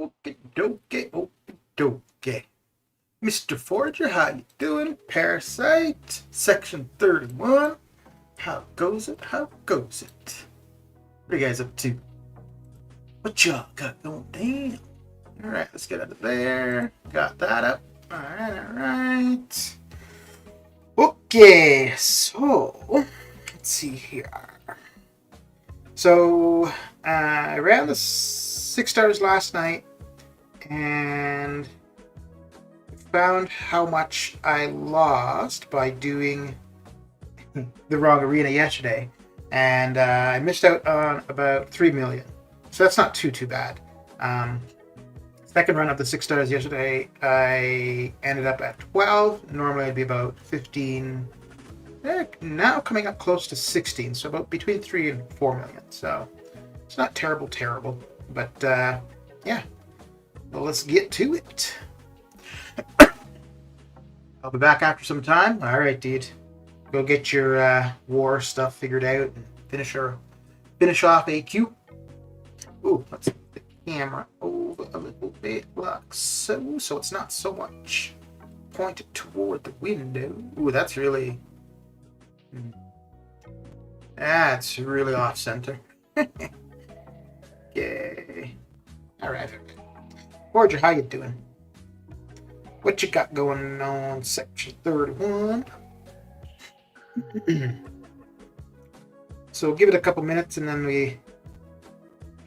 Okie dokie, okie dokie. Mr. Forger, how you doing? Parasite, section 31. How goes it? How goes it? What are you guys up to? What y'all got going down? Alright, let's get out of there. Got that up. Alright. Okay, so let's see here. So I ran the 6 stars last night and found how much I lost by doing the wrong arena yesterday, and I missed out on about 3 million. So that's not too bad. Second run of the 6 stars yesterday, I ended up at 12. Normally I'd be about 15. Now coming up close to 16, so about between 3 and 4 million. So it's not terrible, but yeah. Well, let's get to it. I'll be back after some time. All right, dude. Go get your war stuff figured out and finish off AQ. Ooh, let's move the camera over a little bit like so it's not so much pointed toward the window. Ooh, that's really off center. Yay. All right. Forger, how you doing? What you got going on, section 31? So give it a couple minutes and then we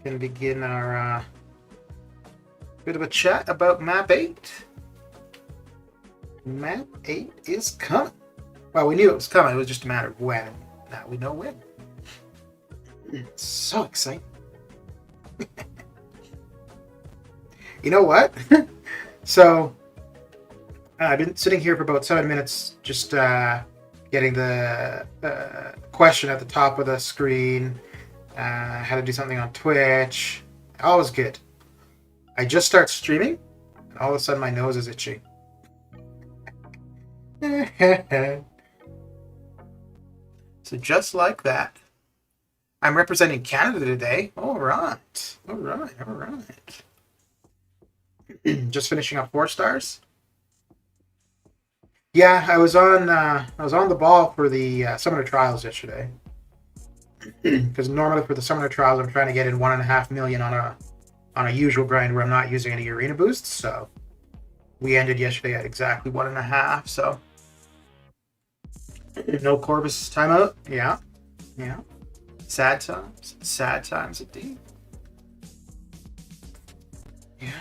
can begin our bit of a chat about map 8. Map 8 is coming. Well, we knew it was coming. It was just a matter of when. Now we know when. It's so exciting. You know what? So I've been sitting here for about 7 minutes just getting the question at the top of the screen, how to do something on Twitch. All was good. I just start streaming, and all of a sudden my nose is itchy. So just like that. I'm representing Canada today. All right. Just finishing up 4 stars. Yeah, I was on the ball for the Summoner Trials yesterday. Because normally for the Summoner Trials, I'm trying to get in 1.5 million on a usual grind where I'm not using any arena boosts. So we ended yesterday at exactly 1.5. So no Corvus timeout. Yeah. Sad times indeed. Yeah.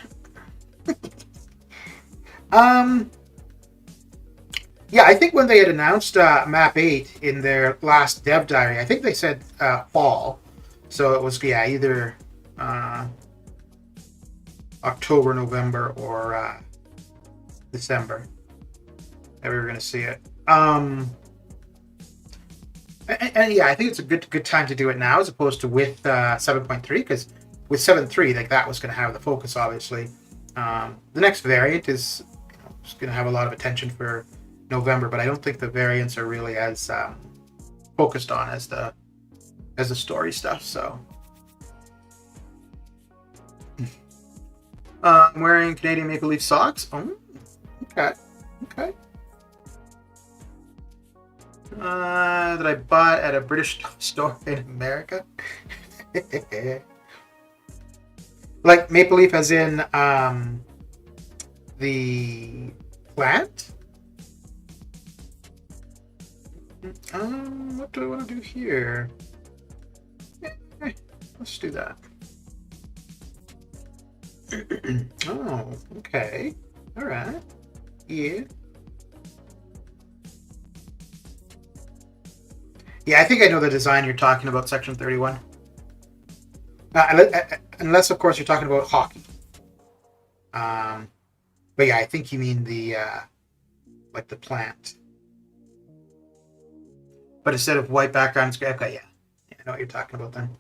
Yeah, I think when they had announced Map 8 in their last dev diary, I think they said fall. So it was, either October, November, or December that we were going to see it. And yeah, I think it's a good time to do it now as opposed to with 7.3, because with 7.3, like that was going to have the focus, obviously. The next variant is going to have a lot of attention for November, but I don't think the variants are really as focused on as the story stuff. So I'm wearing Canadian Maple Leaf socks. Oh, okay. That I bought at a British store in America. Like Maple Leaf as in the plant? What do I want to do here? Let's do that. Oh, okay. All right. Yeah. Yeah, I think I know the design you're talking about, section 31. Unless, of course, you're talking about hockey. But yeah, I think you mean the like the plant. But instead of white background, it's okay. Yeah, I know what you're talking about then.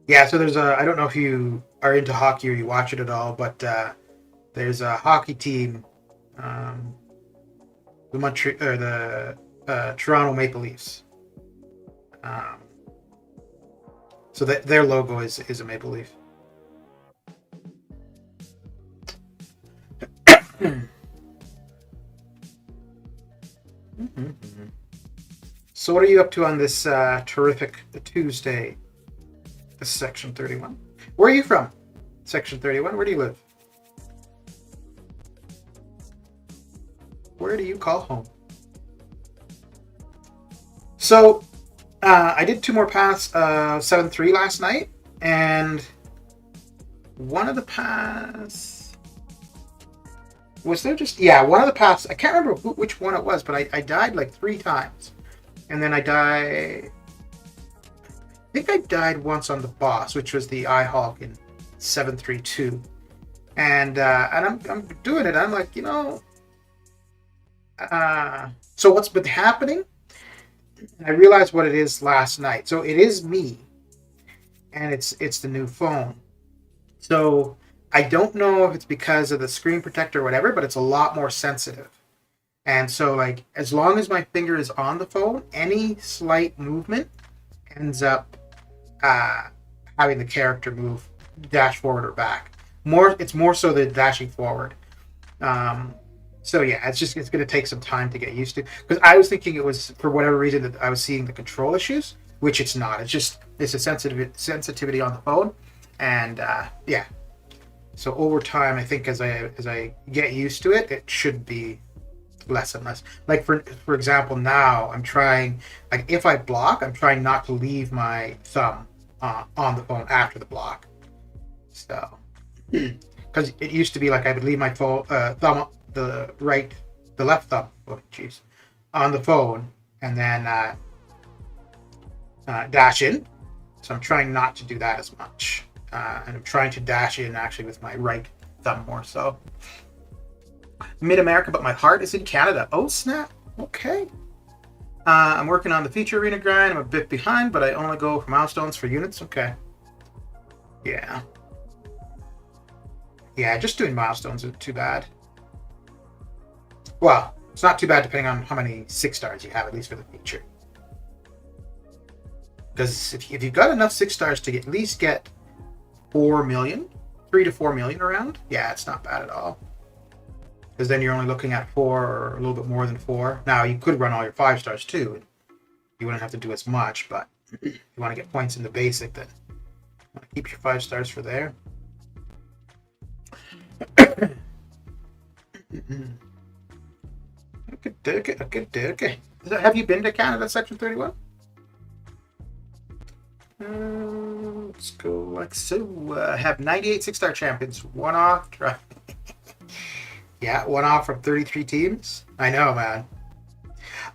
Yeah, so there's I don't know if you are into hockey or you watch it at all, but there's a hockey team, the Toronto Maple Leafs. So that their logo is a maple leaf. So what are you up to on this terrific Tuesday? This is Section 31. Where are you from? Section 31. Where do you live? Where do you call home? So I did 2 more paths 7-3 last night, and one of the paths was there just one of the paths, I can't remember which one it was, but I died like 3 times, and then I think I died once on the boss, which was the Eye Hawk in 7-3-2, and I'm doing it. I'm like, so what's been happening? And I realized what it is last night. So it is me, and it's the new phone. So I don't know if it's because of the screen protector or whatever, but it's a lot more sensitive. And so, like, as long as my finger is on the phone, any slight movement ends up having the character move, dash forward or back. It's more so the dashing forward. So yeah, it's going to take some time to get used to, because I was thinking it was for whatever reason that I was seeing the control issues, which it's not. It's a sensitivity on the phone, and yeah. So over time, I think as I get used to it, it should be less and less. Like for example, now I'm trying, like if I block, I'm trying not to leave my thumb on the phone after the block. So because it used to be like I would leave my thumb. The left thumb, on the phone, and then dash in. So I'm trying not to do that as much, and I'm trying to dash in actually with my right thumb more so. Mid-America, but my heart is in Canada. Oh snap! Okay. I'm working on the feature arena grind. I'm a bit behind, but I only go for milestones for units. Okay. Yeah. Yeah, just doing milestones isn't too bad. Well, it's not too bad depending on how many 6 stars you have, at least for the feature. Because if you've got enough 6 stars to at least get 4 million, 3 to 4 million around, yeah, it's not bad at all. Because then you're only looking at 4 or a little bit more than 4. Now, you could run all your 5 stars too. You wouldn't have to do as much, but if you want to get points in the basic, then keep your 5 stars for there. Okay. Have you been to Canada, Section 31? Let's go like so. Have 98 6-star champions. 1 off. Yeah, 1 off from 33 teams. I know, man.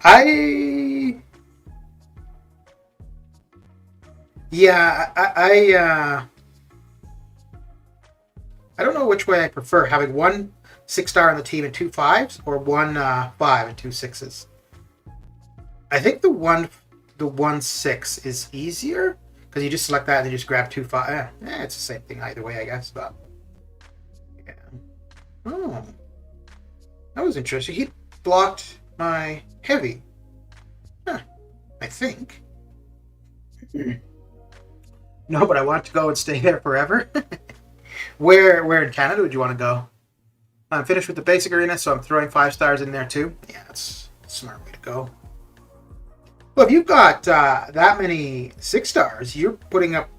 I don't know which way I prefer, having 1 6-star on the team and 2 5s, or 1 5 and 2 6s. I think the 1 6 is easier, because you just select that and you just grab 2 5. It's the same thing either way, I guess. But yeah. Oh, that was interesting. He blocked my heavy. Huh. I think. No, but I want to go and stay there forever. Where in Canada would you want to go? I'm finished with the basic arena, so I'm throwing 5 stars in there too. Yeah, that's a smart way to go. Well, if you've got that many 6 stars, you're putting up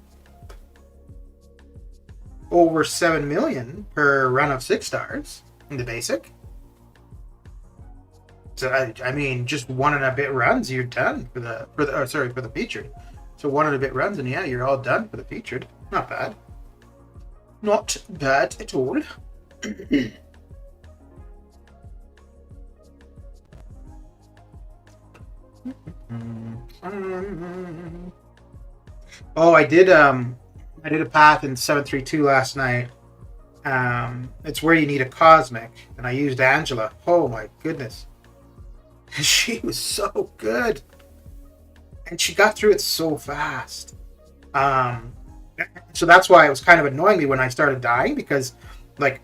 over 7 million per run of 6 stars in the basic. So I mean, just 1 and a bit runs, you're done for the featured. So 1 and a bit runs, and yeah, you're all done for the featured. Not bad. Not bad at all. Oh, I did a path in 732 last night. It's where you need a cosmic, and I used Angela. Oh my goodness. She was so good. And she got through it so fast. So that's why it was kind of annoying me when I started dying, because like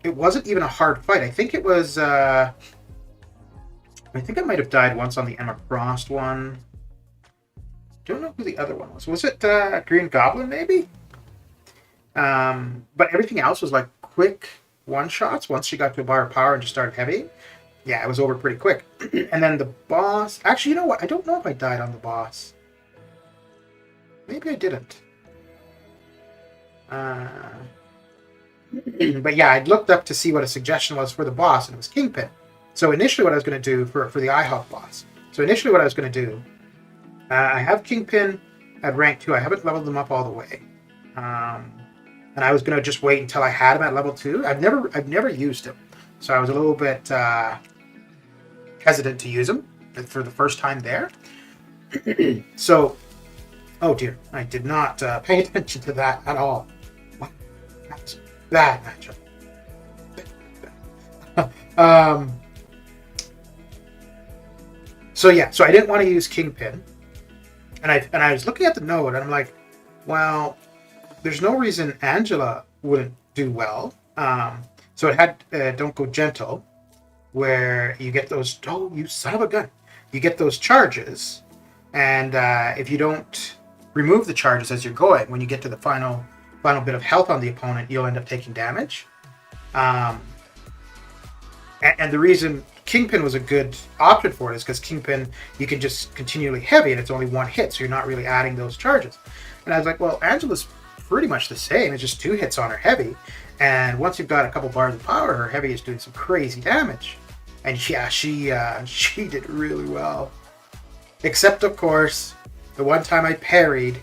it wasn't even a hard fight. I think it was I think I might have died once on the Emma Frost one. Don't know who the other one was. Was it Green Goblin, maybe? But everything else was like quick one-shots once she got to a bar of power and just started heavy. Yeah, it was over pretty quick. And then the boss... Actually, you know what? I don't know if I died on the boss. Maybe I didn't. But yeah, I looked up to see what a suggestion was for the boss, and it was Kingpin. So initially what I was going to do for the IHOP boss. So initially what I was going to do... I have Kingpin at rank 2. I haven't leveled them up all the way. And I was going to just wait until I had him at level 2. I've never used him. So I was a little bit hesitant to use him for the first time there. So, oh dear, I did not pay attention to that at all. That was a bad matchup. So yeah, so I didn't want to use Kingpin. And I was looking at the node, and I'm like, well, there's no reason Angela wouldn't do well. So it had Don't Go Gentle, where you get those... Oh, you son of a gun! You get those charges, and if you don't remove the charges as you're going, when you get to the final bit of health on the opponent, you'll end up taking damage. And the reason Kingpin was a good option for it is because Kingpin, you can just continually heavy, and it's only one hit, so you're not really adding those charges. And I was like, well, Angela's pretty much the same. It's just 2 hits on her heavy. And once you've got a couple bars of power, her heavy is doing some crazy damage. And yeah, she did really well. Except, of course, the one time I parried,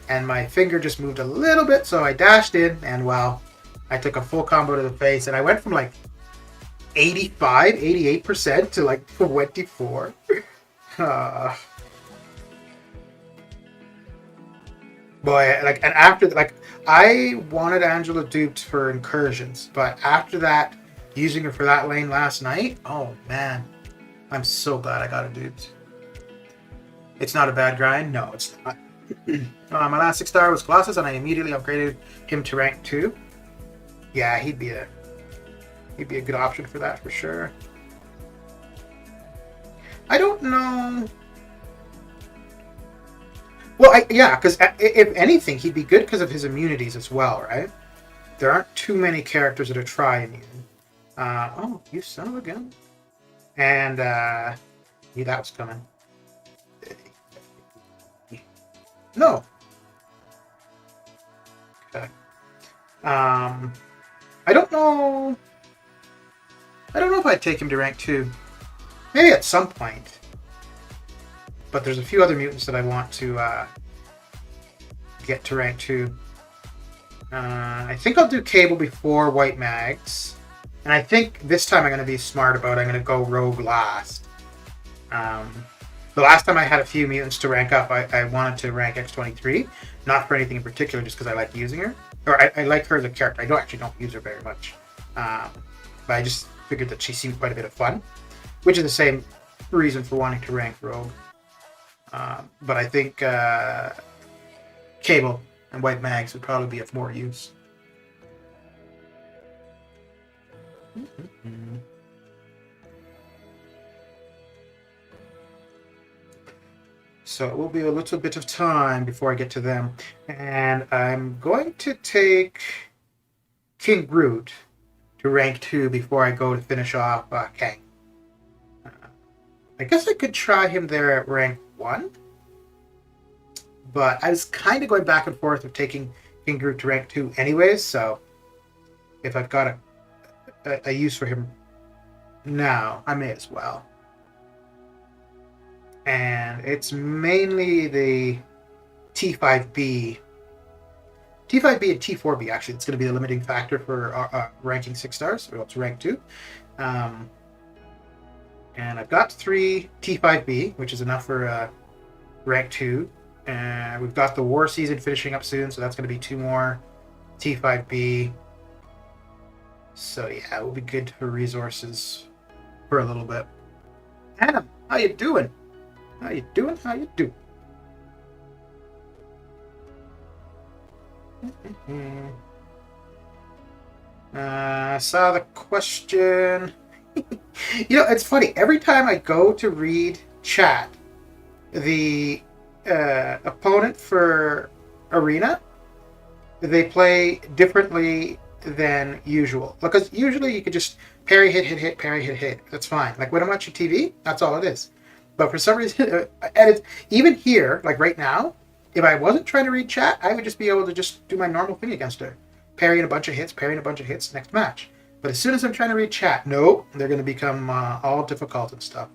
and my finger just moved a little bit, so I dashed in, and well, I took a full combo to the face, and I went from like 85, 88% to like 24. Boy, like, and after, like, I wanted Angela duped for incursions, but after that, using her for that lane last night, oh man, I'm so glad I got her duped. It's not a bad grind? No, it's not. My last 6-star was Colossus, and I immediately upgraded him to rank 2. Yeah, he'd be a good option for that for sure. I don't know. Well, yeah, because if anything, he'd be good because of his immunities as well, right? There aren't too many characters that are tri-immune. Oh, you son of a gun. And, knew that was coming. No. Okay. I don't know. I don't know if I'd take him to rank 2. Maybe at some point. But there's a few other mutants that I want to get to rank 2. I think I'll do Cable before White Mags. And I think this time I'm going to be smart about it. I'm going to go Rogue last. The last time I had a few mutants to rank up, I wanted to rank X23. Not for anything in particular, just because I like using her. Or I like her as a character. I don't use her very much. But I just figured that she seemed quite a bit of fun. Which is the same reason for wanting to rank Rogue. But I think Cable and White Mags would probably be of more use. So it will be a little bit of time before I get to them. And I'm going to take King Groot to rank 2 before I go to finish off Kang. I guess I could try him there at rank 1. But I was kind of going back and forth of taking King Groot to rank 2 anyways, so if I've got a use for him now, I may as well. And it's mainly the T5B. T5B and T4B, actually, it's going to be the limiting factor for ranking 6 stars, or to rank 2. And I've got 3 T5B, which is enough for rank 2. And we've got the War Season finishing up soon, so that's going to be 2 more T5B. So yeah, it will be good for resources for a little bit. Adam, how you doing? How you doing? How you doing? I saw the question. You know, it's funny. Every time I go to read chat, the opponent for Arena, they play differently than usual. Because usually you could just parry, hit, parry, hit. That's fine. Like when I'm watching TV, that's all it is. But for some reason, and it's, even here, like right now, if I wasn't trying to read chat, I would just be able to just do my normal thing against her. Parrying a bunch of hits, next match. But as soon as I'm trying to read chat, no, they're going to become all difficult and stuff.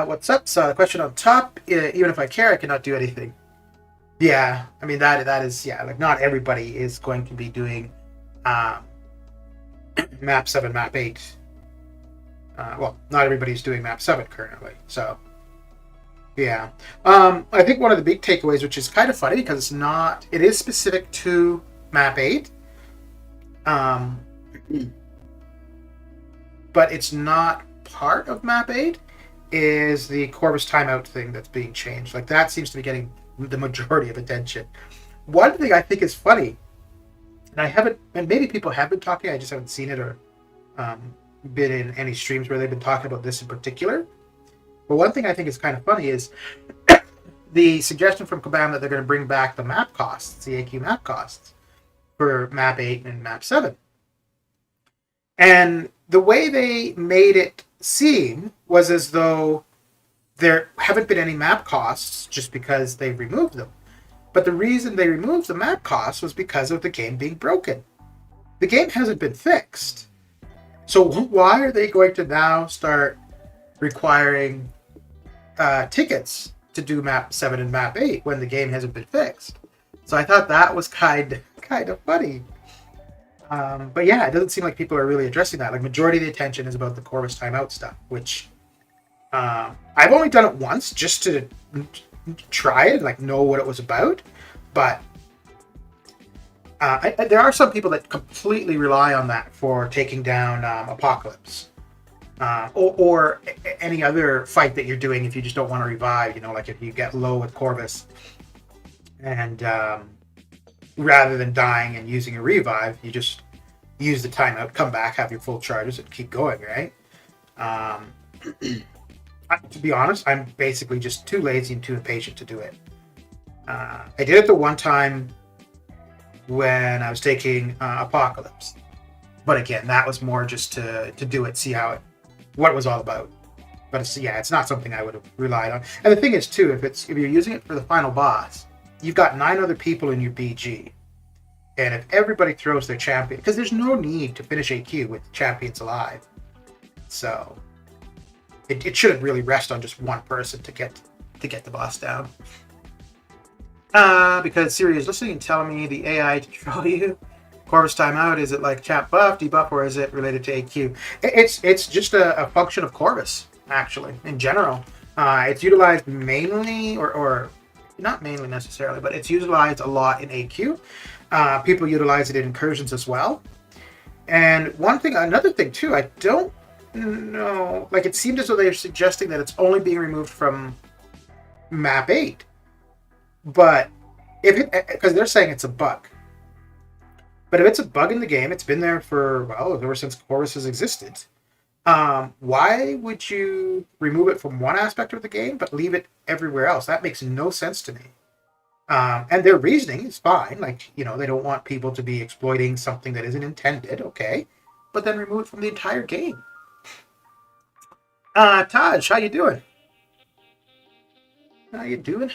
What's up? So the question on top, even if I care, I cannot do anything. Yeah, I mean, that is, yeah, like not everybody is going to be doing map 7, map 8. Well, not everybody's doing map 7 currently, so yeah. I think one of the big takeaways, which is kind of funny because it is specific to map 8, but it's not part of map 8, is the Corvus timeout thing that's being changed. Like, that seems to be getting the majority of attention. One thing I think is funny, and maybe people have been talking, I just haven't seen it or been in any streams where they've been talking about this in particular. But one thing I think is kind of funny is the suggestion from Kabam that they're going to bring back the map costs, the AQ map costs, for map 8 and map 7. And the way they made it seem was as though there haven't been any map costs just because they removed them. But the reason they removed the map costs was because of the game being broken. The game hasn't been fixed. So why are they going to now start requiring tickets to do map 7 and map 8 when the game hasn't been fixed? So I thought that was kind of funny. But yeah, it doesn't seem like people are really addressing that. Like, majority of the attention is about the Corvus timeout stuff, which I've only done it once just to try it and like know what it was about. But there are some people that completely rely on that for taking down Apocalypse or any other fight that you're doing if you just don't want to revive. You know, like if you get low with Corvus and rather than dying and using a revive, you just use the timeout, come back, have your full charges, and keep going, right? To be honest, I'm basically just too lazy and too impatient to do it. I did it the one time when I was taking Apocalypse. But again, that was more just to do it, see what it was all about. But it's not something I would have relied on. And the thing is, too, if you're using it for the final boss, you've got 9 other people in your BG. And if everybody throws their champion, because there's no need to finish AQ with champions alive. So it shouldn't really rest on just one person to get the boss down. Because Siri is listening and telling me the AI to troll you. Corvus timeout, is it like chat buff, debuff, or is it related to AQ? It's just a function of Corvus, actually, in general. It's utilized mainly, or not mainly necessarily, but it's utilized a lot in AQ. People utilize it in incursions as well. And another thing too, I don't know, like it seemed as though they're suggesting that it's only being removed from map 8. But because they're saying it's a bug. But if it's a bug in the game, it's been there for, ever since Corvus has existed. Why would you remove it from one aspect of the game but leave it everywhere else? That makes no sense to me. And their reasoning is fine. Like, they don't want people to be exploiting something that isn't intended. Okay. But then remove it from the entire game. Taj, how you doing? How you doing?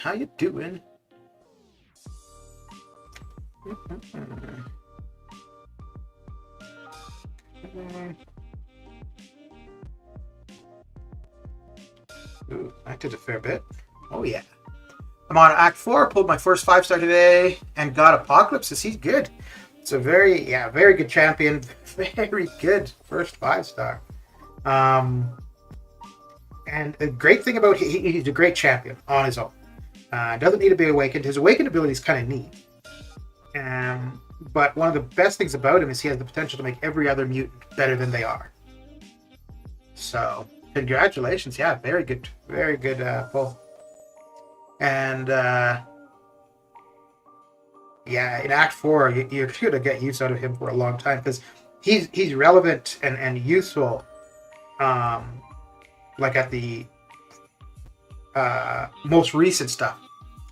Ooh, I did a fair bit. Oh yeah. I'm on Act 4, pulled my first 5-star today, and got Apocalypse. He's good. It's a very good champion. Very good first 5-star. And the great thing about he's a great champion on his own. Doesn't need to be awakened. His awakened ability is kind of neat. But one of the best things about him is he has the potential to make every other mutant better than they are. So, congratulations. Yeah, very good pull. And, in Act 4, you're going to get use out of him for a long time because he's relevant and useful, like at the most recent stuff,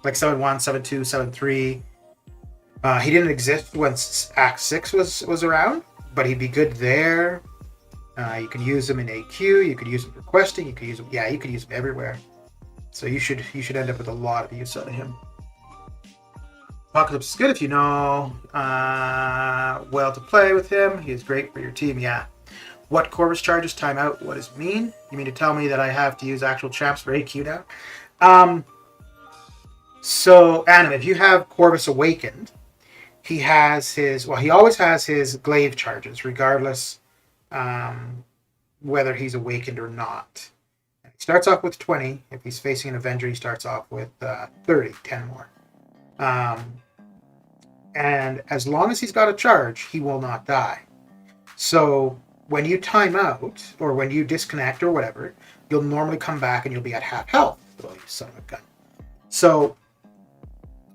like 7.1, 7.2, 7.3. He didn't exist when Act 6 was around, but he'd be good there. You can use him in AQ, you could use him for questing, you could use him, you could use him everywhere. So you should end up with a lot of use out of him. Apocalypse is good if you know well to play with him. He is great for your team, yeah. What Corvus charges timeout? What does it mean? You mean to tell me that I have to use actual champs for AQ now? So, Adam, if you have Corvus Awakened, he has his, he always has his glaive charges, regardless whether he's awakened or not. He starts off with 20. If he's facing an Avenger, he starts off with 30, 10 more. And as long as he's got a charge, he will not die. So when you time out, or when you disconnect or whatever, you'll normally come back and you'll be at half health. Oh, you son of a gun. So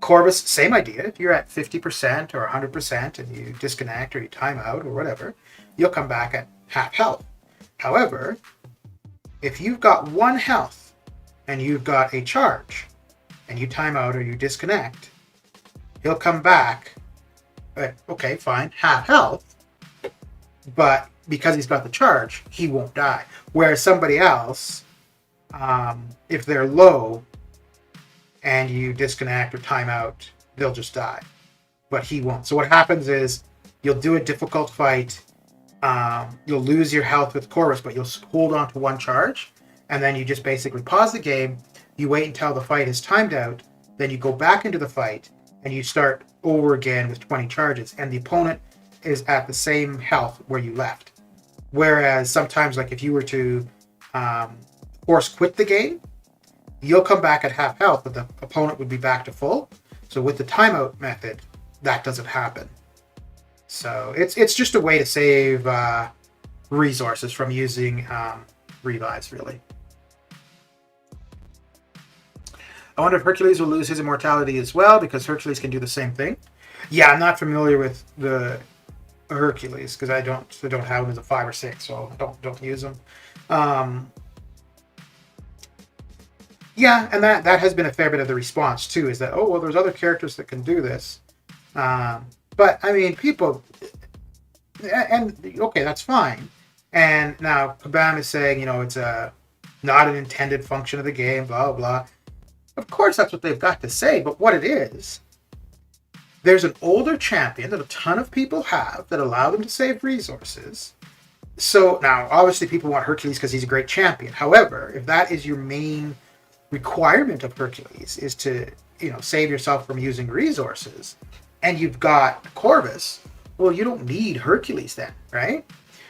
Corvus, same idea. If you're at 50% or 100% and you disconnect or you time out or whatever, you'll come back at half health. However, if you've got 1 health and you've got a charge and you time out or you disconnect, he'll come back at, okay, fine, half health, but because he's got the charge, he won't die. Whereas somebody else, if they're low and you disconnect or time out, they'll just die. But he won't. So what happens is you'll do a difficult fight, you'll lose your health with Corvus, but you'll hold on to 1 charge, and then you just basically pause the game, you wait until the fight is timed out, then you go back into the fight, and you start over again with 20 charges, and the opponent is at the same health where you left. Whereas sometimes, like if you were to force quit the game, you'll come back at half health, but the opponent would be back to full. So with the timeout method, that doesn't happen. So it's just a way to save resources from using revives, really. I wonder if Hercules will lose his immortality as well, because Hercules can do the same thing. Yeah, I'm not familiar with the Hercules because I don't have him as a 5 or 6, so don't use him. Yeah, and that has been a fair bit of the response too, is that, oh well, there's other characters that can do this. But I mean, people, and okay, that's fine. And now Kabam is saying, it's not an intended function of the game, blah blah. Of course, that's what they've got to say. But what it is, there's an older champion that a ton of people have that allow them to save resources. So now, obviously, people want Hercules because he's a great champion. However, if that is your main requirement of Hercules, is to save yourself from using resources, and you've got Corvus, well, you don't need Hercules then, right?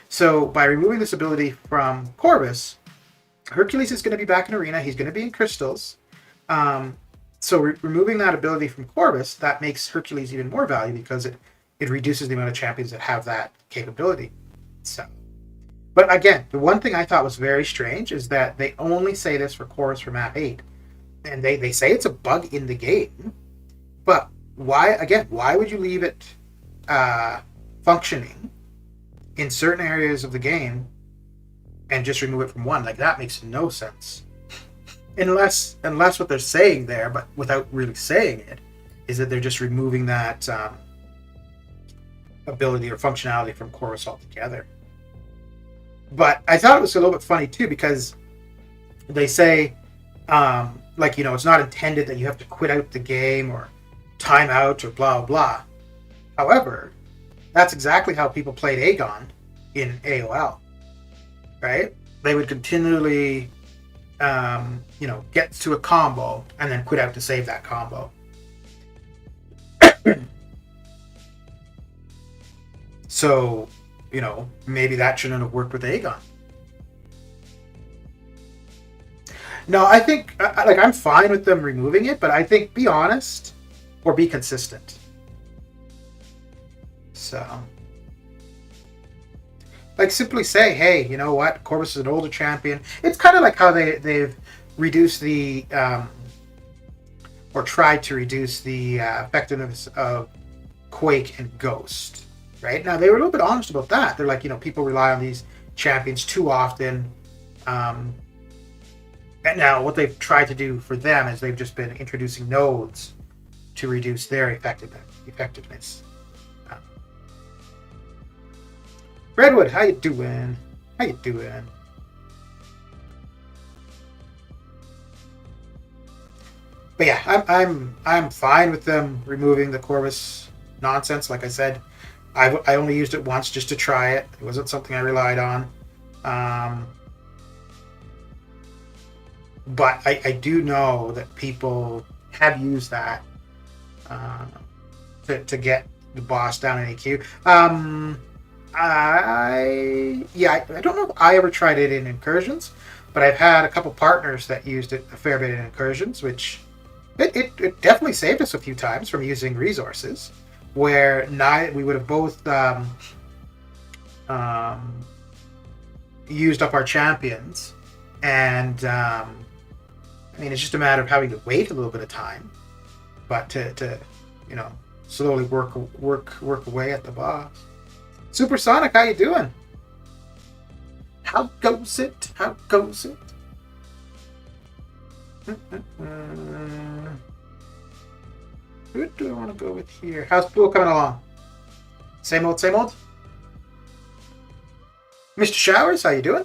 So by removing this ability from Corvus, Hercules is going to be back in arena. He's going to be in crystals. So removing that ability from Corvus, that makes Hercules even more valuable because it reduces the amount of champions that have that capability. So, but again, the one thing I thought was very strange is that they only say this for Corvus for map 8. And they say it's a bug in the game. But why would you leave it functioning in certain areas of the game and just remove it from 1? Like, that makes no sense. Unless what they're saying there, but without really saying it, is that they're just removing that ability or functionality from Corvus altogether. But I thought it was a little bit funny too, because they say, it's not intended that you have to quit out the game or time out or blah blah. However, that's exactly how people played Aegon in AOL, right? They would continually get to a combo and then quit out to save that combo. So, maybe that shouldn't have worked with Aegon. No, I think, I'm fine with them removing it, but I think be honest or be consistent. So, simply say, hey, you know what? Corvus is an older champion. It's kind of like how they've reduced the, or tried to reduce the effectiveness of Quake and Ghost. Right? Now, they were a little bit honest about that. They're like, people rely on these champions too often. And now what they've tried to do for them is they've just been introducing nodes to reduce their effectiveness. Uh, Redwood, how you doing? How you doing? But yeah, I'm fine with them removing the Corvus nonsense. Like I said, I only used it once just to try it. It wasn't something I relied on. Um, but I do know that people have used that uh, to get the boss down in AQ. I don't know if I ever tried it in incursions, but I've had a couple partners that used it a fair bit in incursions, which it definitely saved us a few times from using resources where we would have both used up our champions, and I mean, it's just a matter of having to wait a little bit of time, but to slowly work away at the boss. Supersonic, how you doing? How goes it? How goes it? Who do I want to go with here? How's Pool coming along? Same old, same old? Mr. Showers, how you doing?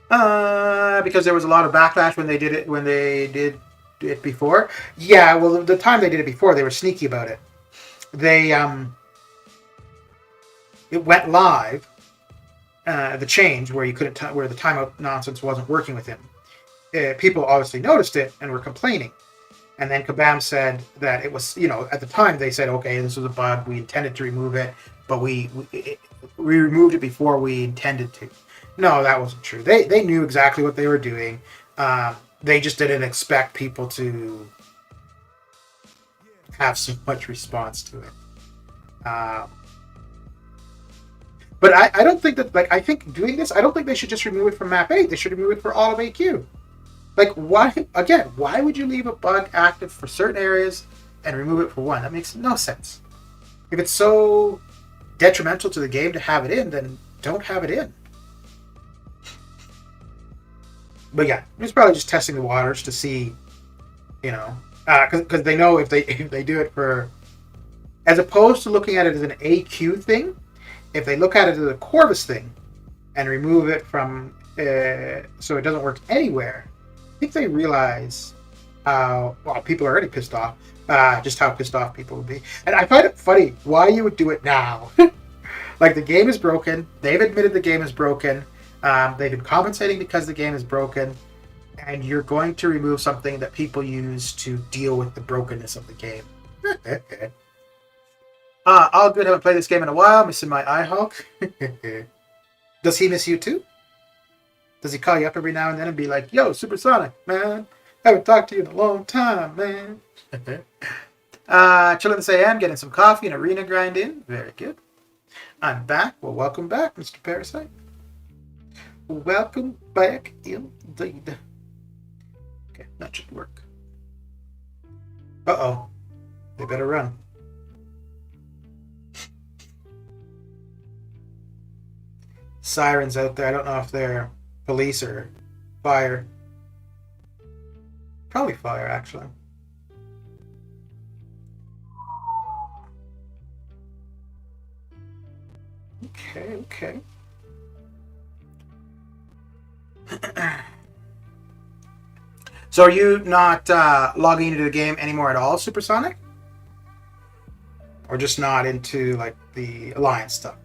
Because there was a lot of backlash when they did it before. Yeah, well, the time they did it before, they were sneaky about it. They it went live. The change where you couldn't where the timeout nonsense wasn't working with him. People obviously noticed it and were complaining. And then Kabam said that it was, at the time they said, okay, this was a bug. We intended to remove it, but we removed it before we intended to. No, that wasn't true. They knew exactly what they were doing. They just didn't expect people to have so much response to it. But I don't think that, I think doing this, I don't think they should just remove it from map 8. They should remove it for all of AQ. Why would you leave a bug active for certain areas and remove it for one? That makes no sense. If it's so detrimental to the game to have it in, then don't have it in. But yeah, it's probably just testing the waters to see, because they know if they do it for, as opposed to looking at it as an AQ thing, if they look at it as a Corvus thing and remove it from, so it doesn't work anywhere, I think they realize how, well, people are already pissed off, just how pissed off people would be. And I find it funny why you would do it now. Like, the game is broken. They've admitted the game is broken. They've been compensating because the game is broken. And you're going to remove something that people use to deal with the brokenness of the game. All good. Haven't played this game in a while. Missing my iHawk. Does he miss you too? Does he call you up every now and then and be like, yo, Supersonic, man? Haven't talked to you in a long time, man. Chilling this AM, getting some coffee and arena grind in. Very good. I'm back. Well, welcome back, Mr. Parasite. Welcome back indeed. Okay, that should work. Uh-oh. They better run. Sirens out there. I don't know if they're police or fire. Probably fire, actually. Okay. So are you not logging into the game anymore at all, Supersonic? Or just not into, like, the Alliance stuff?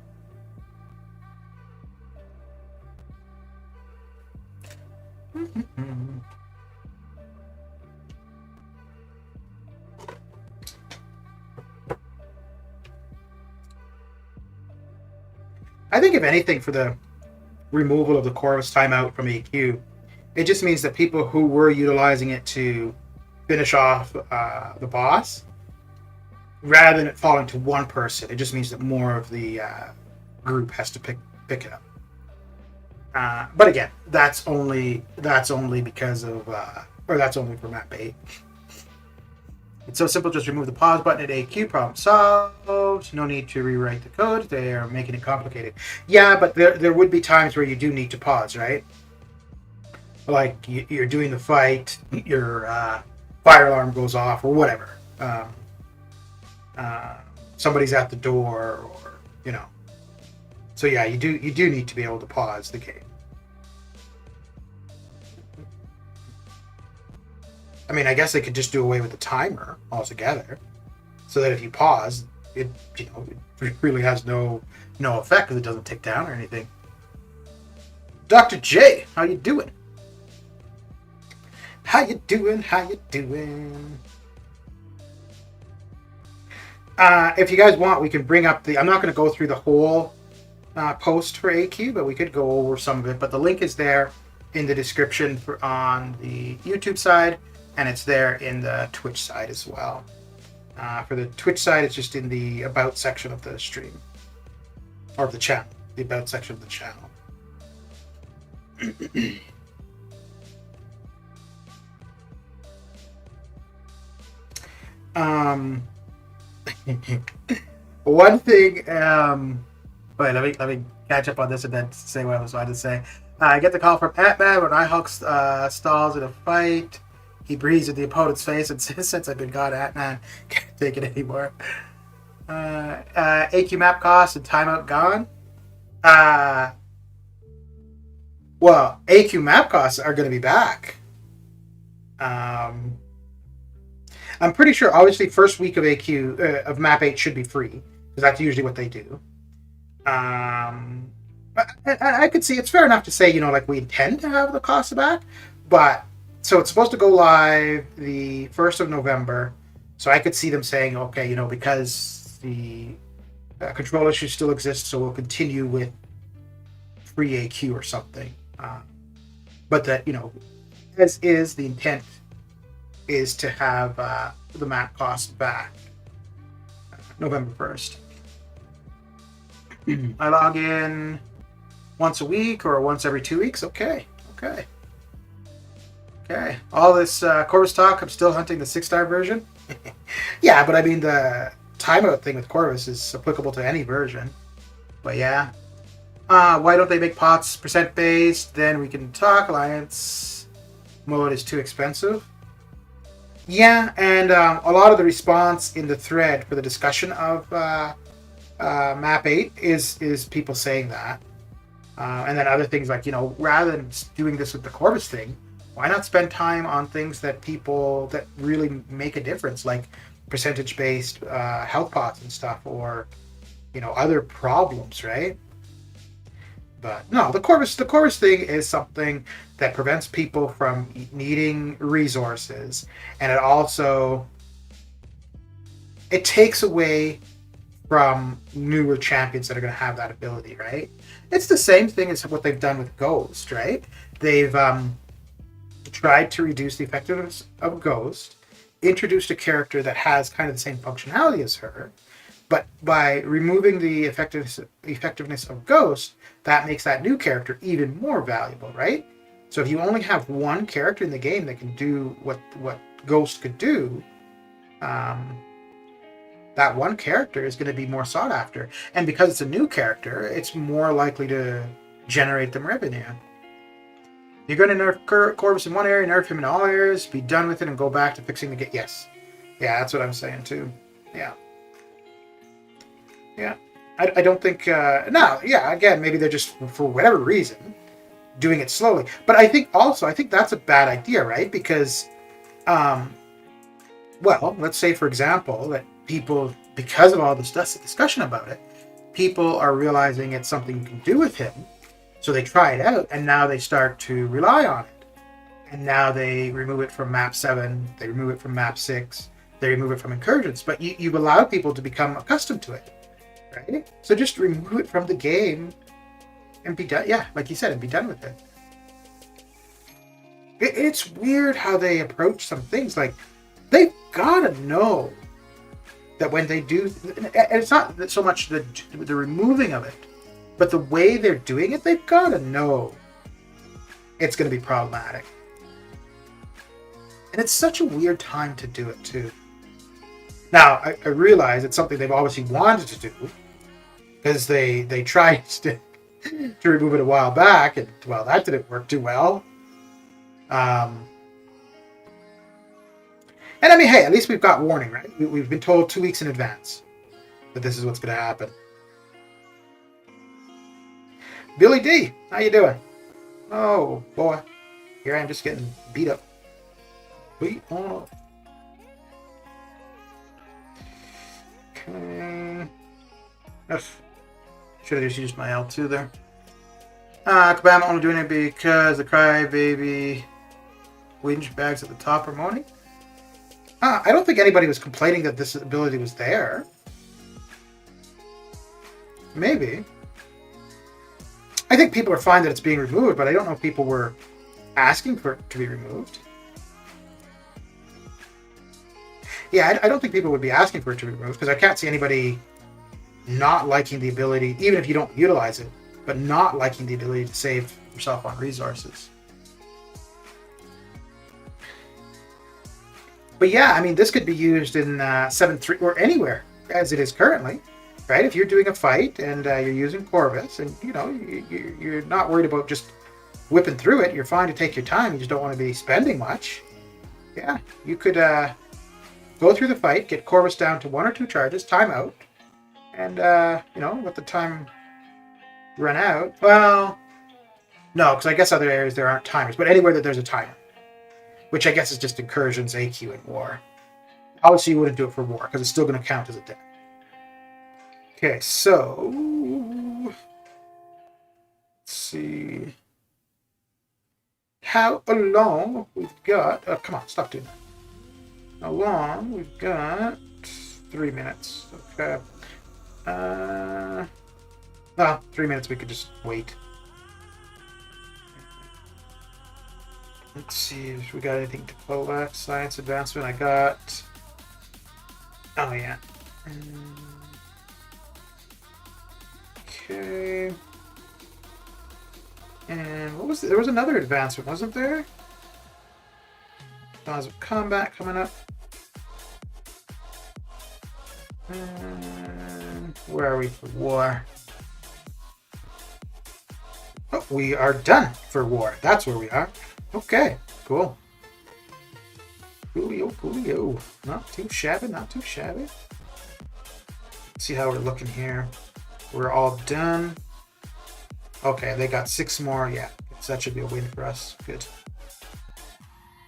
I think if anything, for the removal of the Corvus timeout from AQ, it just means that people who were utilizing it to finish off the boss, rather than it falling to one person, it just means that more of the group has to pick it up. But again, that's only because of, or that's only for map 8. It's so simple, just remove the pause button at AQ, problem solved. No need to rewrite the code. They are making it complicated. Yeah, but there would be times where you do need to pause, right? like you're doing the fight, your fire alarm goes off or whatever. Somebody's at the door, or So yeah, you do need to be able to pause the game. I mean, I guess they could just do away with the timer altogether, so that if you pause, it it really has no effect because it doesn't tick down or anything. Dr. J, how you doing? How you doing? How you doing? If you guys want, we can bring up the... I'm not going to go through the whole post for AQ, but we could go over some of it. But the link is there in the description on the YouTube side, and it's there in the Twitch side as well. For the Twitch side, it's just in the About section of the stream. Or of the channel. The About section of the channel. One thing, wait, let me catch up on this and then say what I was about to say. I get the call from Ant-Man when Nighthawk stalls in a fight. He breathes in the opponent's face and says, "Since I've been gone, Ant-Man can't take it anymore." AQ map cost and timeout gone. Well, AQ map costs are going to be back. I'm pretty sure, obviously, first week of AQ of map 8 should be free, because that's usually what they do. But I could see it's fair enough to say, like we intend to have the costs back, but so it's supposed to go live the 1st of November. So I could see them saying, okay, because the control issue still exists, so we'll continue with free AQ or something. But that, as is, the intent is to have the map cost back November 1st. I log in once a week or once every 2 weeks. Okay. All this Corvus talk, I'm still hunting the 6-star version. Yeah, but I mean, the timeout thing with Corvus is applicable to any version. But yeah. Why don't they make pots percent-based? Then we can talk. Alliance mode is too expensive. Yeah, and a lot of the response in the thread for the discussion of Map 8 is people saying that. And then other things like, rather than doing this with the Corvus thing, why not spend time on things that really make a difference, like percentage-based health pots and stuff, or, other problems, right? But no, the Corvus thing is something that prevents people from needing resources, and it takes away from newer champions that are going to have that ability, right? It's the same thing as what they've done with Ghost, right? They've tried to reduce the effectiveness of Ghost, introduced a character that has kind of the same functionality as her, but by removing the effectiveness of Ghost, that makes that new character even more valuable, right? So if you only have one character in the game that can do what Ghost could do, that one character is going to be more sought after. And because it's a new character, it's more likely to generate them revenue. You're going to nerf Corvus in one area, nerf him in all areas, be done with it, and go back to fixing the game. Yes. Yeah, that's what I'm saying too. Yeah. I don't think... again, maybe they're just, for whatever reason, doing it slowly. But I think that's a bad idea, right? Because, let's say, for example, that people, because of all this discussion about it, people are realizing it's something you can do with him, so they try it out, and now they start to rely on it. And now they remove it from map 7, they remove it from map 6, they remove it from incursions, but you've allowed people to become accustomed to it, right? So just remove it from the game and be done. Yeah, like you said, and be done with it. It's weird how they approach some things. Like, they've got to know that when they do, and it's not so much the removing of it, but the way they're doing it, they've got to know it's going to be problematic. And it's such a weird time to do it too. Now, I realize it's something they've obviously wanted to do, because they tried to remove it a while back, and, well, that didn't work too well. And I mean, hey, at least we've got warning, right? We've been told 2 weeks in advance that this is what's going to happen. Billy D, how you doing? Oh, boy. Here I am just getting beat up. Beat on up. Okay. Should have just used my L2 there. Kabam only doing it because the crybaby whinge bags at the top are moaning. I don't think anybody was complaining that this ability was there. Maybe. I think people are fine that it's being removed, but I don't know if people were asking for it to be removed. Yeah, I don't think people would be asking for it to be removed, because I can't see anybody not liking the ability, even if you don't utilize it, but not liking the ability to save yourself on resources. But yeah, I mean, this could be used in 7.3 or anywhere as it is currently, right? If you're doing a fight and you're using Corvus, and you know you're not worried about just whipping through it, you're fine to take your time. You just don't want to be spending much. Yeah, you could go through the fight, get Corvus down to 1 or 2 charges, time out, and you know, let the time run out. Well, no, because I guess other areas there aren't timers, but anywhere that there's a timer. Which I guess is just incursions, AQ, and war. Obviously, you wouldn't do it for war, because it's still going to count as a death. Okay, so... let's see... how long we've got... oh, come on, stop doing that. How long we've got... 3 minutes. Okay. Well, 3 minutes we could just wait. Let's see if we got anything to collect. Science advancement. I got. Oh yeah. Okay. And what was there was another advancement, wasn't there? Laws of combat coming up. And where are we for war? Oh, we are done for war. That's where we are. Okay, cool. Coolio, coolio. Not too shabby, not too shabby. Let's see how we're looking here. We're all done. Okay, they got 6 more. Yeah, so that should be a win for us. Good.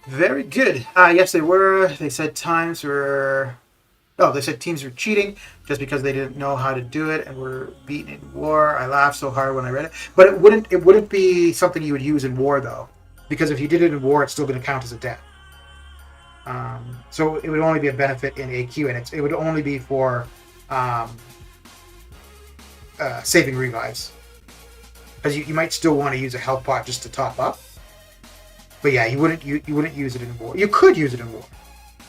Very good. Yes, they were. They said times were... oh, they said teams were cheating just because they didn't know how to do it and were beaten in war. I laughed so hard when I read it. But it wouldn't be something you would use in war, though. Because if you did it in war, it's still going to count as a death. So it would only be a benefit in AQ, and it would only be for saving revives. Because you might still want to use a health pot just to top up. But yeah, you wouldn't use it in war. You could use it in war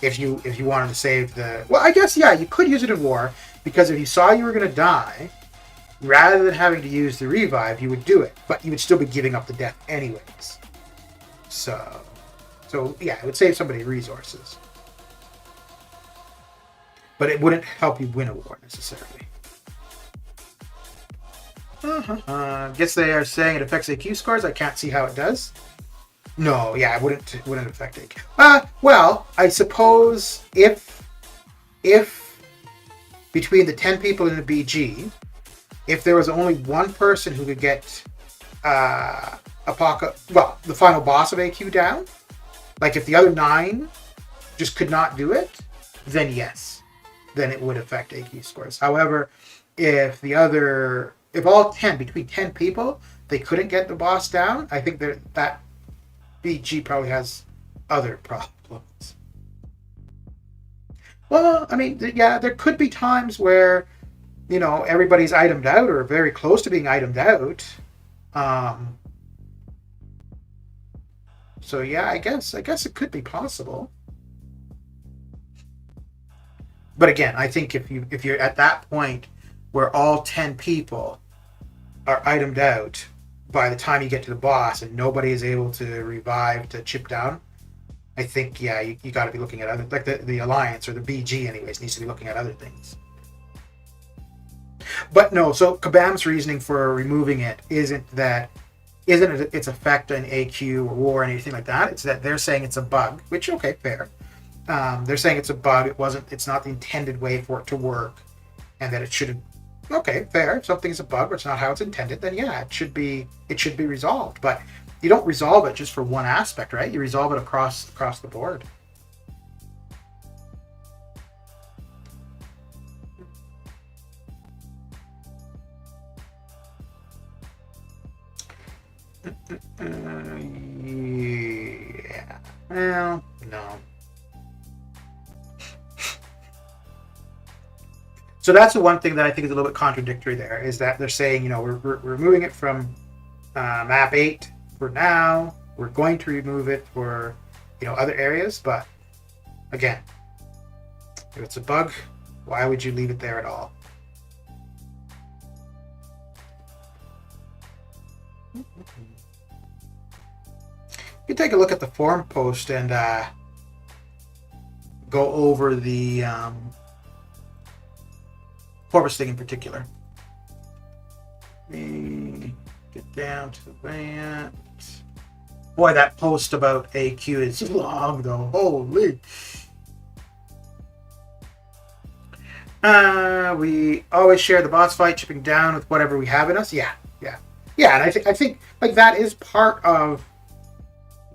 if you wanted to save the... well, I guess, yeah, you could use it in war, because if you saw you were going to die, rather than having to use the revive, you would do it. But you would still be giving up the death anyways. So yeah, it would save somebody resources. But it wouldn't help you win a war, necessarily. Guess they are saying it affects AQ scores. I can't see how it does. No, yeah, it wouldn't affect AQ. Well, I suppose if between the 10 people in the BG, if there was only one person who could get the final boss of AQ down, like if the other 9 just could not do it, then yes, then it would affect AQ scores. However, if all 10, between 10 people, they couldn't get the boss down, I think that BG probably has other problems. Well, I mean, yeah, there could be times where, you know, everybody's itemed out or very close to being itemed out. So yeah, I guess it could be possible. But again, I think if you're at that point where all 10 people are itemed out by the time you get to the boss and nobody is able to revive to chip down, I think, yeah, you got to be looking at other, like the Alliance or the BG anyways needs to be looking at other things. But no, so Kabam's reasoning for removing it isn't that isn't its effect on AQ or war or anything like that. It's that they're saying it's a bug, which, okay, fair. They're saying it's a bug. It's not the intended way for it to work, and that it shouldn't. Okay, fair. If something's a bug or it's not how it's intended, then yeah, it should be resolved. But you don't resolve it just for one aspect, right? You resolve it across the board. Yeah. Well, no. So that's the one thing that I think is a little bit contradictory there, is that they're saying, we're moving it from map 8 for now. We're going to remove it for, other areas. But again, if it's a bug, why would you leave it there at all? You take a look at the forum post and go over the Corvus thing in particular. Let me get down to that. Boy, that post about AQ is long though. Holy. We always share the boss fight, chipping down with whatever we have in us. Yeah. And I think like that is part of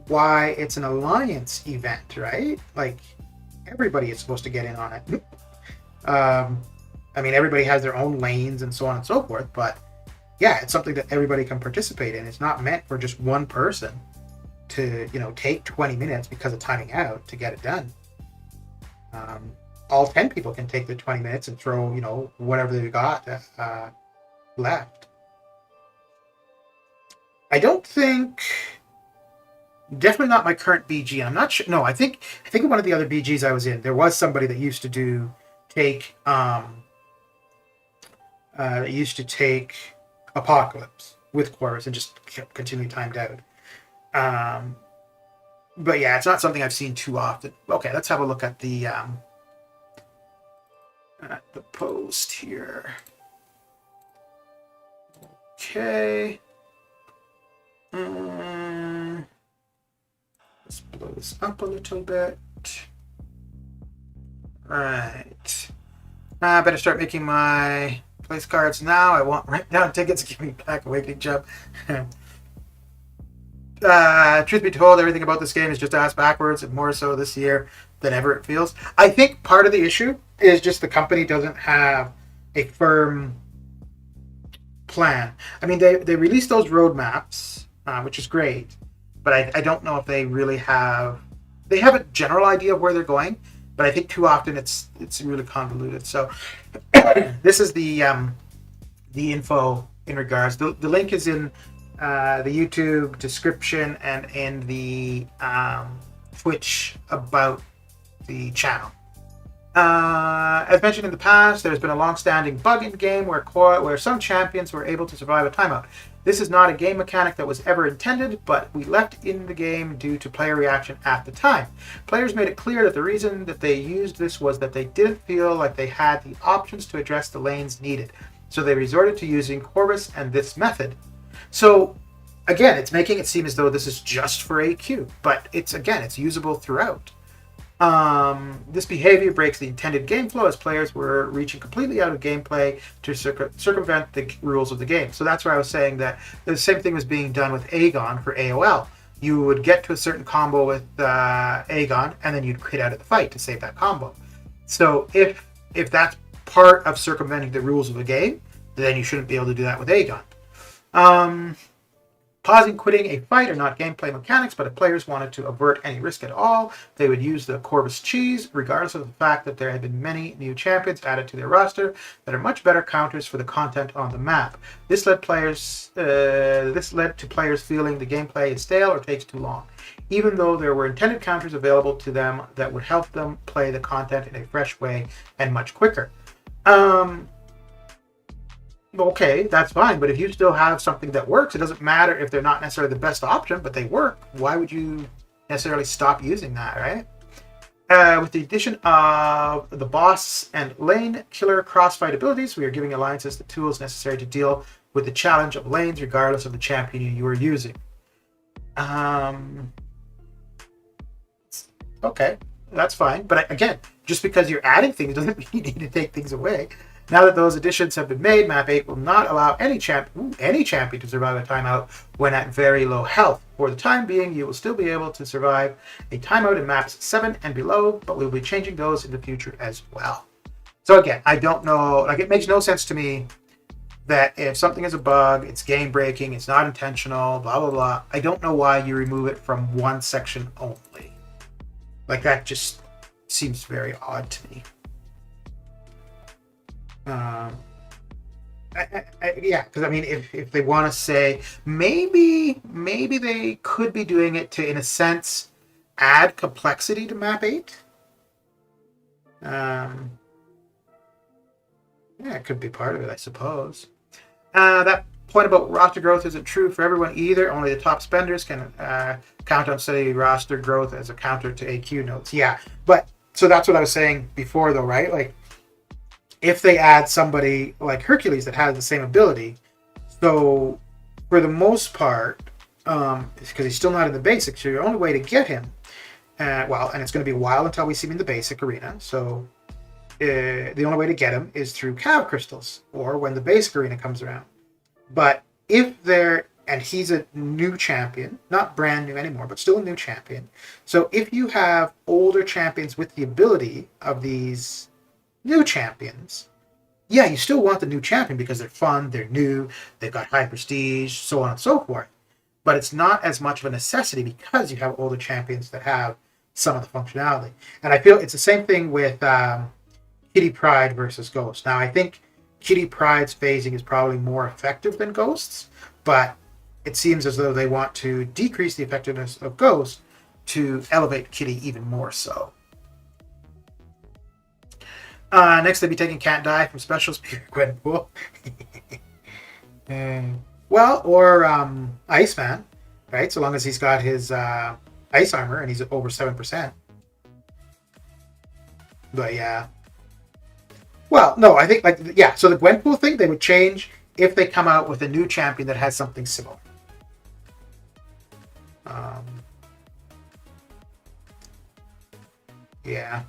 why it's an alliance event, right? Like everybody is supposed to get in on it. I mean, everybody has their own lanes and so on and so forth, but yeah, it's something that everybody can participate in. It's not meant for just one person to, take 20 minutes because of timing out to get it done. All 10 people can take the 20 minutes and throw, whatever they've got left. I don't think... Definitely not my current BG. I'm not sure. No, I think one of the other BGs I was in, there was somebody that used to take Apocalypse with Corvus and just kept continually timed out. But yeah, it's not something I've seen too often. Okay, let's have a look at the post here. Okay. Let's blow this up a little bit. Right. I better start making my place cards now. I want right down tickets to give me back Awakening Jump. Truth be told, everything about this game is just ass backwards, and more so this year than ever it feels. I think part of the issue is just the company doesn't have a firm plan. I mean, they released those roadmaps, which is great, but I don't know if they really have... They have a general idea of where they're going, but I think too often it's really convoluted. So this is the info in regards. The link is in the YouTube description and in the Twitch about the channel. As mentioned in the past, there's been a long-standing bug in the game where some champions were able to survive a timeout. This is not a game mechanic that was ever intended, but we left in the game due to player reaction at the time. Players made it clear that the reason that they used this was that they didn't feel like they had the options to address the lanes needed. So they resorted to using Corvus and this method. So again, it's making it seem as though this is just for AQ, but it's usable throughout. This behavior breaks the intended game flow as players were reaching completely out of gameplay to circumvent the rules of the game. So that's where I was saying that the same thing was being done with Aegon for AOL. You would get to a certain combo with Aegon, and then you'd quit out of the fight to save that combo. So if that's part of circumventing the rules of the game, then you shouldn't be able to do that with Aegon. Pausing, quitting a fight are not gameplay mechanics, but if players wanted to avert any risk at all, they would use the Corvus cheese, regardless of the fact that there have been many new champions added to their roster that are much better counters for the content on the map. This led to players feeling the gameplay is stale or takes too long, even though there were intended counters available to them that would help them play the content in a fresh way and much quicker. Okay, that's fine, but if you still have something that works, it doesn't matter if they're not necessarily the best option, but they work. Why would you necessarily stop using that, right? With the addition of the boss and lane killer crossfight abilities, we are giving alliances the tools necessary to deal with the challenge of lanes regardless of the champion you are using. Okay, that's fine. But again, just because you're adding things doesn't mean you need to take things away. Now that those additions have been made, Map 8 will not allow any champion to survive a timeout when at very low health. For the time being, you will still be able to survive a timeout in maps 7 and below, but we'll be changing those in the future as well. So again, I don't know, like it makes no sense to me that if something is a bug, it's game breaking, it's not intentional, blah, blah, blah. I don't know why you remove it from one section only. Like that just seems very odd to me. Yeah, because I mean, if they want to say maybe they could be doing it to, in a sense, add complexity to Map 8. Yeah, it could be part of it, I suppose. That point about roster growth isn't true for everyone either. Only the top spenders can count on steady roster growth as a counter to AQ notes. Yeah, but so that's what I was saying before, though, right? Like, if they add somebody like Hercules that has the same ability, so for the most part, because he's still not in the basics, so your only way to get him, and it's going to be a while until we see him in the basic arena, so the only way to get him is through Cav Crystals, or when the basic arena comes around. But if they're, and he's a new champion, not brand new anymore, but still a new champion, so if you have older champions with the ability of these new champions, yeah, you still want the new champion because they're fun, they're new, they've got high prestige, so on and so forth. But it's not as much of a necessity because you have older champions that have some of the functionality. And I feel it's the same thing with Kitty Pryde versus Ghost. Now, I think Kitty Pryde's phasing is probably more effective than Ghost's, but it seems as though they want to decrease the effectiveness of Ghost to elevate Kitty even more so. Next, they'll be taking Can't Die from Specials, Peter Gwenpool. Well, or Iceman, right? So long as he's got his ice armor and he's over 7%. But yeah. Well, no, I think, so the Gwenpool thing, they would change if they come out with a new champion that has something similar. Yeah.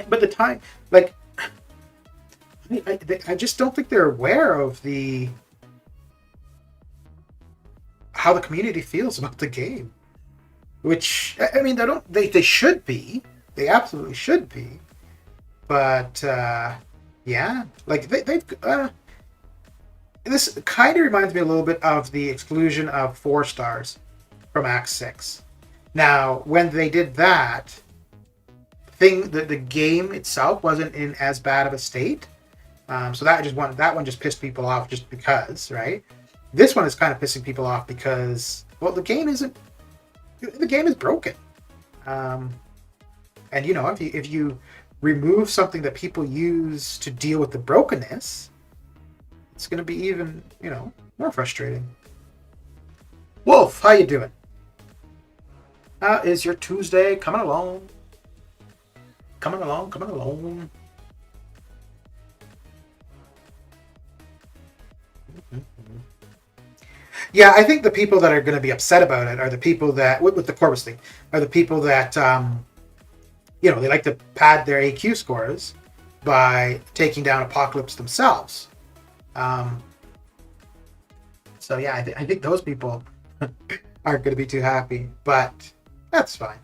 But the time, I just don't think they're aware of how the community feels about the game. Which, I mean, they should be. They absolutely should be. But, yeah, this kind of reminds me a little bit of the exclusion of 4 stars from Act 6. Now, when they did that, the game itself wasn't in as bad of a state, so that one just pissed people off just because, right? This one is kind of pissing people off because, well, the game is broken, and if you remove something that people use to deal with the brokenness, it's going to be even more frustrating. Wolf, how you doing? How is your Tuesday coming along? Coming along. Yeah, I think the people that are going to be upset about it are the people that, with the Corvus thing, are the people that, they like to pad their AQ scores by taking down Apocalypse themselves. So yeah, I think those people aren't going to be too happy, but that's fine.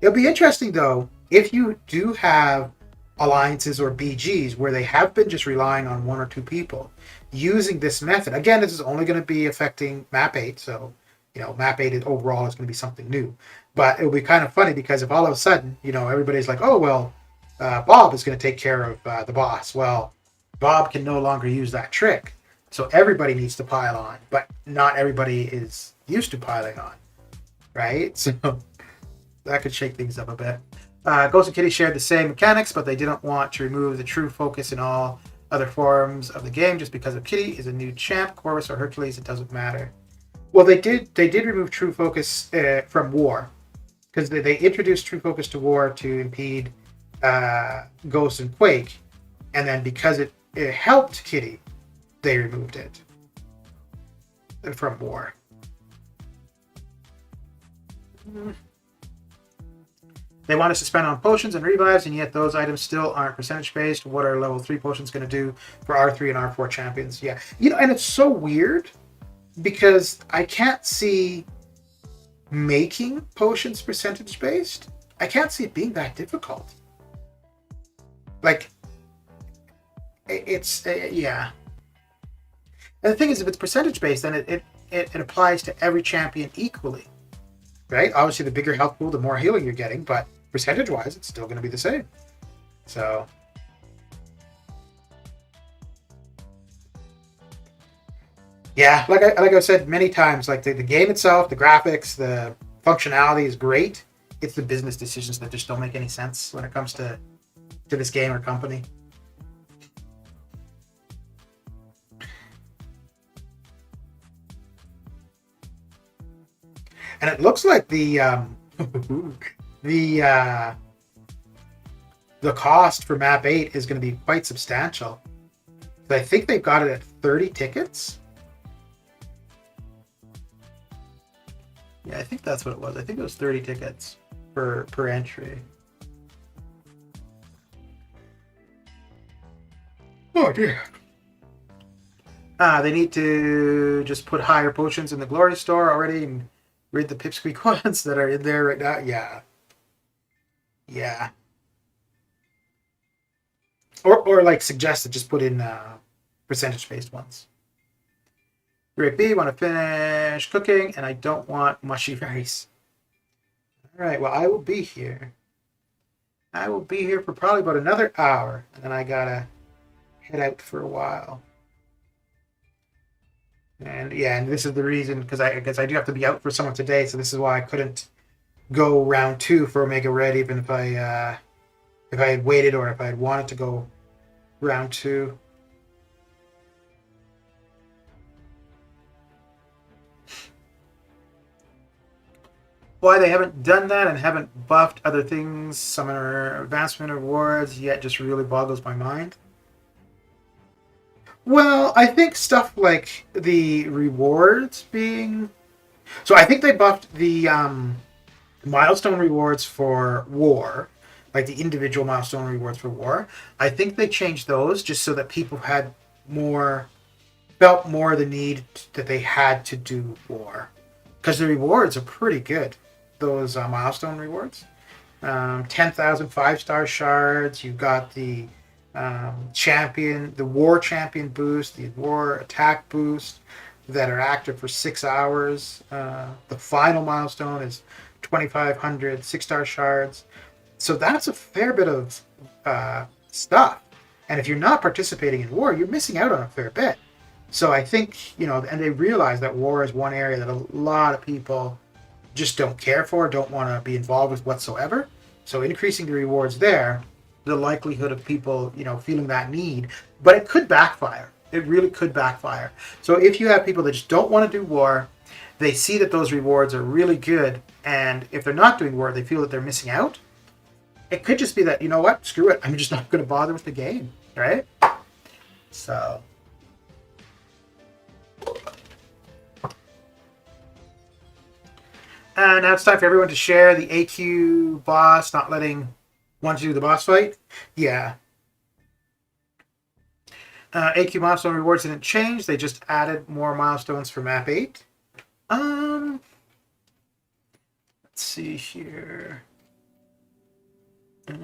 It'll be interesting, though, if you do have alliances or BGs where they have been just relying on 1 or 2 people using this method. Again, this is only going to be affecting Map 8, so, Map 8 overall is going to be something new. But it'll be kind of funny because if all of a sudden, everybody's like, oh, well, Bob is going to take care of the boss. Well, Bob can no longer use that trick, so everybody needs to pile on, but not everybody is used to piling on, right? So that could shake things up a bit. Ghost and Kitty shared the same mechanics, but they didn't want to remove the true focus in all other forms of the game just because of Kitty is a new champ, Corvus or Hercules, it doesn't matter. Well, they did remove true focus from War, because they introduced true focus to War to impede Ghost and Quake, and then because it helped Kitty, they removed it from war. They want us to spend on potions and revives, and yet those items still aren't percentage based. What are level 3 potions going to do for R3 and R4 champions? Yeah. And it's so weird because I can't see making potions percentage based. I can't see it being that difficult. Like, it's, yeah. And the thing is, if it's percentage based, then it applies to every champion equally. Right? Obviously, the bigger health pool, the more healing you're getting, but percentage-wise, it's still going to be the same. So, yeah, like I've said many times, like the game itself, the graphics, the functionality is great. It's the business decisions that just don't make any sense when it comes to this game or company. And it looks like the cost for map 8 is going to be quite substantial. I think they've got it at 30 tickets. Yeah, I think that's what it was. I think it was 30 tickets per entry. Oh dear. They need to just put higher potions in the glory store already and rid the pipsqueak ones that are in there right now. Yeah. Or like suggested, just put in percentage based ones. Grade B, want to finish cooking, and I don't want mushy rice. All right, well, I will be here. I will be here for probably about another hour, and then I gotta head out for a while. And yeah, and this is the reason, because I guess I do have to be out for someone today, so this is why I couldn't go round 2 for Omega Red, even if I had waited or if I had wanted to go round 2. Why they haven't done that and haven't buffed other things, summoner advancement awards, yet just really boggles my mind. Well, I think stuff like the rewards being... So I think they buffed the milestone rewards for war, like the individual milestone rewards for war. I think they changed those just so that people had felt more the need that they had to do war. Because the rewards are pretty good, those milestone rewards. 10,000 5-star shards, you've got the war champion boost, the war attack boost that are active for 6 hours. The final milestone is 2,500 6-star shards. So that's a fair bit of stuff. And if you're not participating in war, you're missing out on a fair bit. So I think, and they realize that war is one area that a lot of people just don't care for, don't want to be involved with whatsoever. So increasing the rewards there, the likelihood of people, feeling that need, but it could backfire. It really could backfire. So if you have people that just don't want to do war, they see that those rewards are really good, and if they're not doing war, they feel that they're missing out. It could just be that, what, screw it, I'm just not going to bother with the game, right? So... And now it's time for everyone to share the AQ boss, not letting one to do the boss fight. Yeah. AQ milestone rewards didn't change. They just added more milestones for map 8. Let's see here. So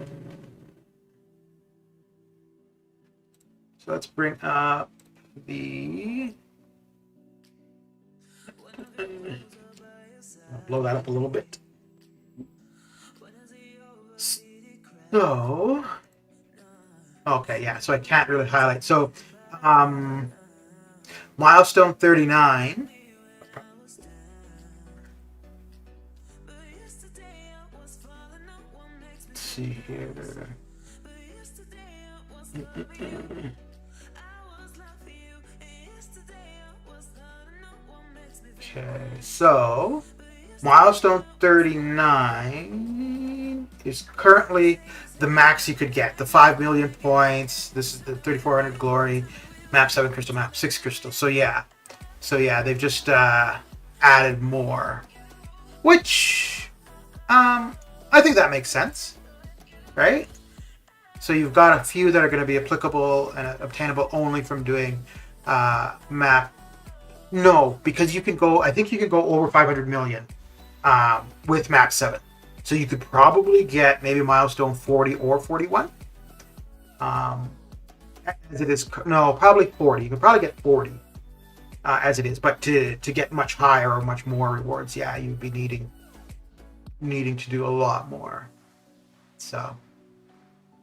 let's bring up the... I'll blow that up a little bit. So, okay, yeah, so I can't really highlight. So, milestone 39. Let's see here. Okay, so milestone 39 is currently the max you could get. The 5 million points. This is the 3,400 glory. Map 7 crystal, map 6 crystal. So yeah. They've just added more. Which, I think that makes sense. Right? So you've got a few that are going to be applicable and obtainable only from doing map. No, because you can go, I think you can go over 500 million with map 7. So you could probably get maybe milestone 40 or 41. As it is, no, probably 40. You could probably get 40 as it is. But to get much higher or much more rewards, yeah, you'd be needing to do a lot more. So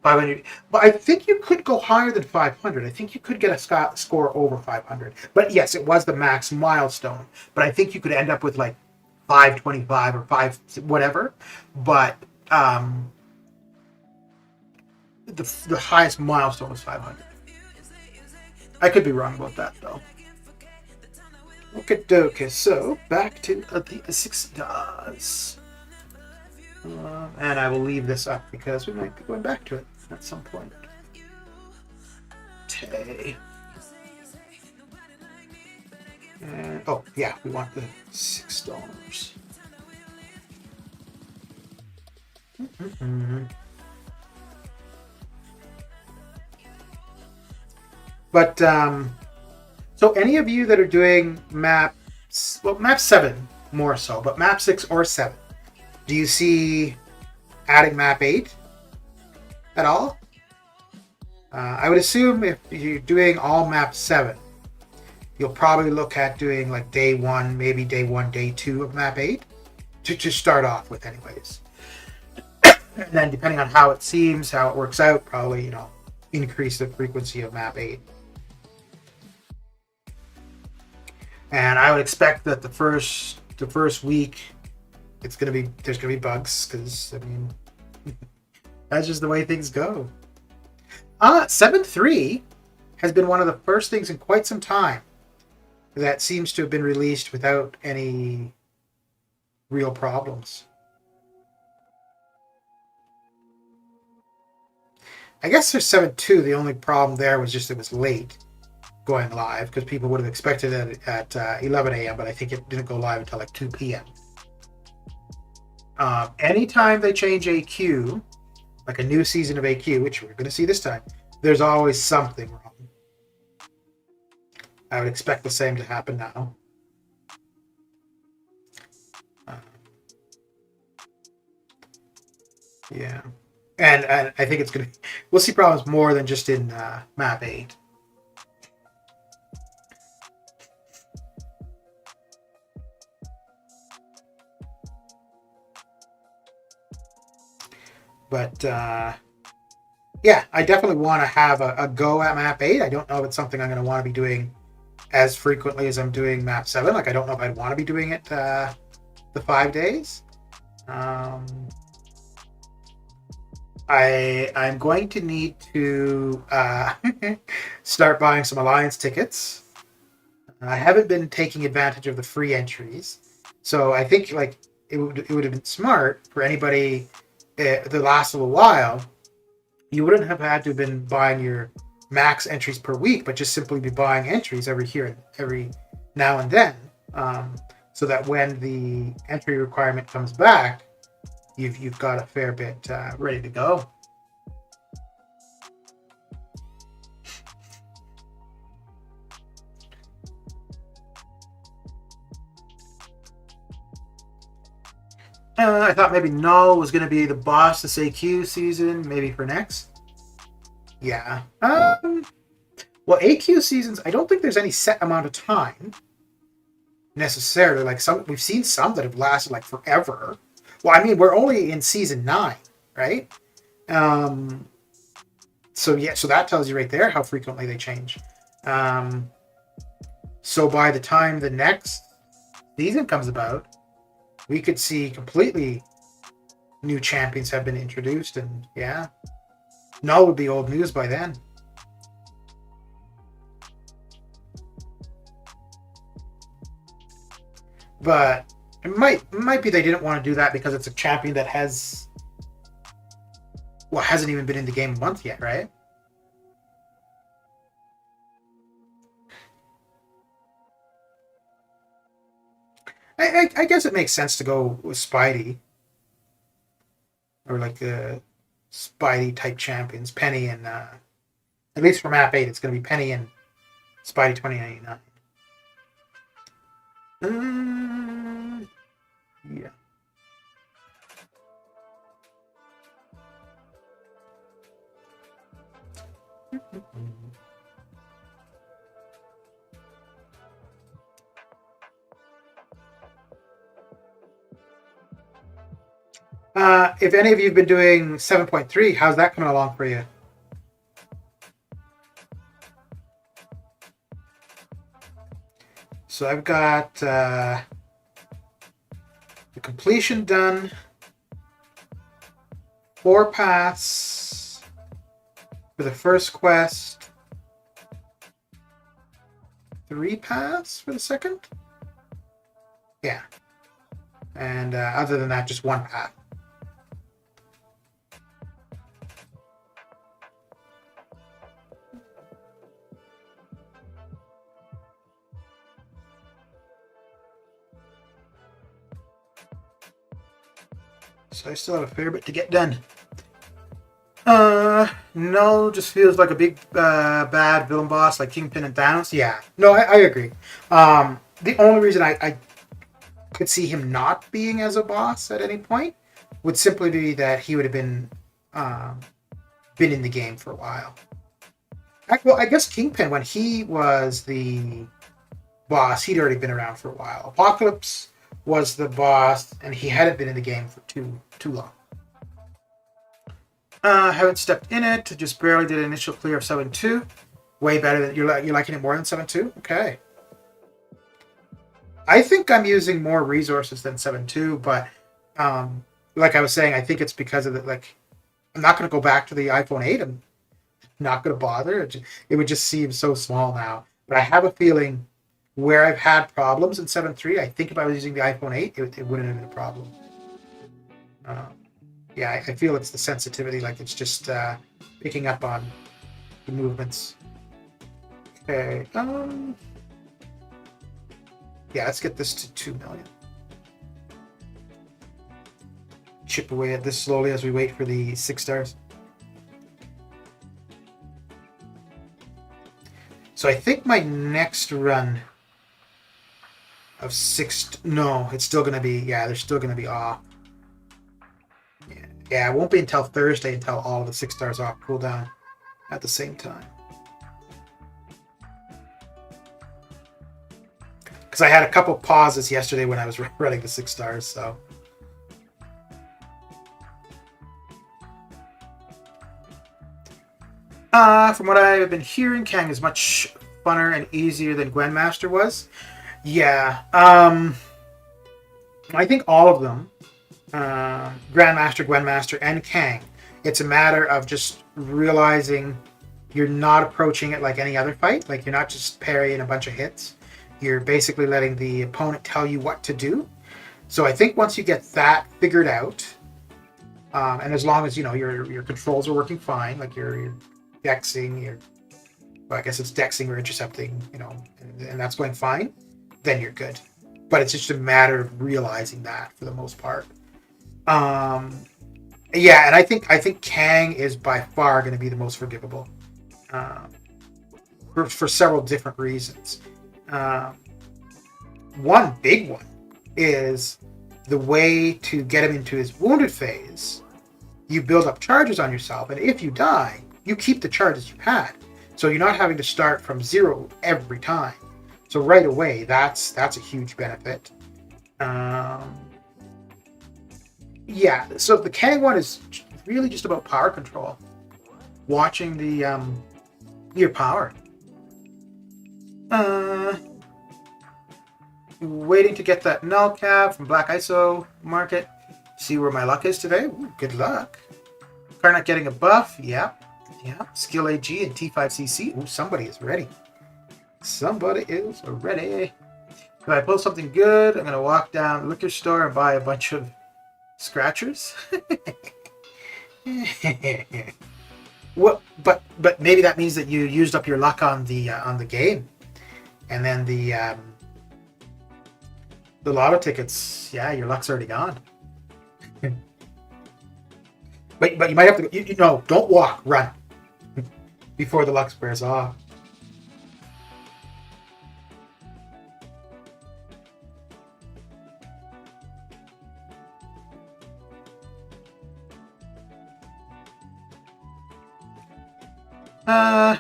500, but I think you could go higher than 500. I think you could get a score over 500. But yes, it was the max milestone. But I think you could end up with like 525 or 5 whatever. But the highest milestone was 500. I could be wrong about that though. Okay, so back to the 6 stars. And I will leave this up because we might be going back to it at some point. Okay. And, oh, yeah, we want the $6. Mm-hmm. But, so any of you that are doing map 7 more so, but map 6 or 7, do you see adding map 8 at all? I would assume if you're doing all map 7, you'll probably look at doing like day 1, maybe day 1, day 2 of map 8 to start off with anyways. And then depending on how it seems, how it works out, probably, increase the frequency of map 8. And I would expect that the first week there's gonna be bugs because that's just the way things go. 7.3 has been one of the first things in quite some time that seems to have been released without any real problems. I guess there's 7.2. The only problem there was just it was late going live because people would have expected it at 11 a.m. but I think it didn't go live until like 2 p.m. Anytime they change AQ, like a new season of AQ, which we're going to see this time, there's always something wrong. I would expect the same to happen now. Yeah. And I think it's going to... We'll see problems more than just in map 8. But, yeah, I definitely want to have a go at map 8. I don't know if it's something I'm going to want to be doing as frequently as I'm doing map 7. Like, I don't know if I'd want to be doing it the 5 days. I'm going to need to start buying some Alliance tickets. I haven't been taking advantage of the free entries. So I think, like, it would have been smart for anybody that lasted a while. You wouldn't have had to have been buying your max entries per week, but just simply be buying entries every now and then, so that when the entry requirement comes back, you've got a fair bit ready to go. I thought maybe Null was going to be the boss this AQ season, maybe for next. Yeah. Well, AQ seasons, I don't think there's any set amount of time necessarily. Like we've seen some that have lasted like forever. Well, I mean, we're only in season 9, right? So that tells you right there how frequently they change. So by the time the next season comes about, we could see completely new champions have been introduced, and yeah, Null would be old news by then. But it might be they didn't want to do that because it's a champion that hasn't even been in the game a month yet, right? I guess it makes sense to go with Spidey or like the Spidey type champions, Penny and at least for map 8, it's going to be Penny and Spidey 2099. Yeah. If any of you have been doing 7.3, how's that coming along for you? So I've got the completion done, 4 paths for the first quest, 3 paths for the second. Yeah, and other than that, just 1 path. So I still have a fair bit to get done. No, just feels like a big bad villain boss like Kingpin and Thanos. Yeah, no, I agree. The only reason I could see him not being as a boss at any point would simply be that he would have been in the game for a while. Well, I guess Kingpin, when he was the boss, he'd already been around for a while. Apocalypse was the boss, and he hadn't been in the game for too long. Haven't stepped in it. Just barely did an initial clear of 7.2. Way better than you're liking it more than 7.2. Okay. I think I'm using more resources than 7.2, but like I was saying, I think it's because of the like. I'm not going to go back to the iPhone 8. I'm not going to bother. It would just seem so small now. But I have a feeling where I've had problems in 7.3, I think if I was using the iPhone 8, it wouldn't have been a problem. Yeah, I feel it's the sensitivity, like it's just picking up on the movements. Okay. Yeah, let's get this to 2 million. Chip away at this slowly as we wait for the 6 stars. So I think my next run of 6... No, it's still going to be... Yeah, they're still going to be off. Yeah, it won't be until Thursday until all of the 6 stars off cooldown at the same time. Because I had a couple pauses yesterday when I was running the 6 stars, so... From what I've been hearing, Kang is much funner and easier than Gwendmaster was. Yeah, I think all of them, Grandmaster, Gwendmaster, and Kang, it's a matter of just realizing you're not approaching it like any other fight. Like, you're not just parrying a bunch of hits. You're basically letting the opponent tell you what to do. So I think once you get that figured out, and as long as, you know, your controls are working fine, like you're dexing, well, I guess it's dexing or intercepting, you know, and that's going fine, then you're good. But it's just a matter of realizing that for the most part. Yeah, and I think Kang is by far going to be the most forgivable, for several different reasons. One big one is the way to get him into his wounded phase. You build up charges on yourself, and if you die, you keep the charges you had. So you're not having to start from 0 every time. So right away, that's a huge benefit. Yeah, so the Kang one is really just about power control. Watching the your power. Waiting to get that null cap from Black ISO Market. See where my luck is today. Ooh, good luck. Karnak getting a buff. Yep. Yeah. Skill AG and T5CC. Ooh, somebody is ready. Somebody is ready. If I pull something good, I'm going to walk down the liquor store and buy a bunch of scratchers. Well, but maybe that means that you used up your luck on the game, and then The lotto tickets, yeah, your luck's already gone. But you might have to. No, don't walk. Run before the luck wears off.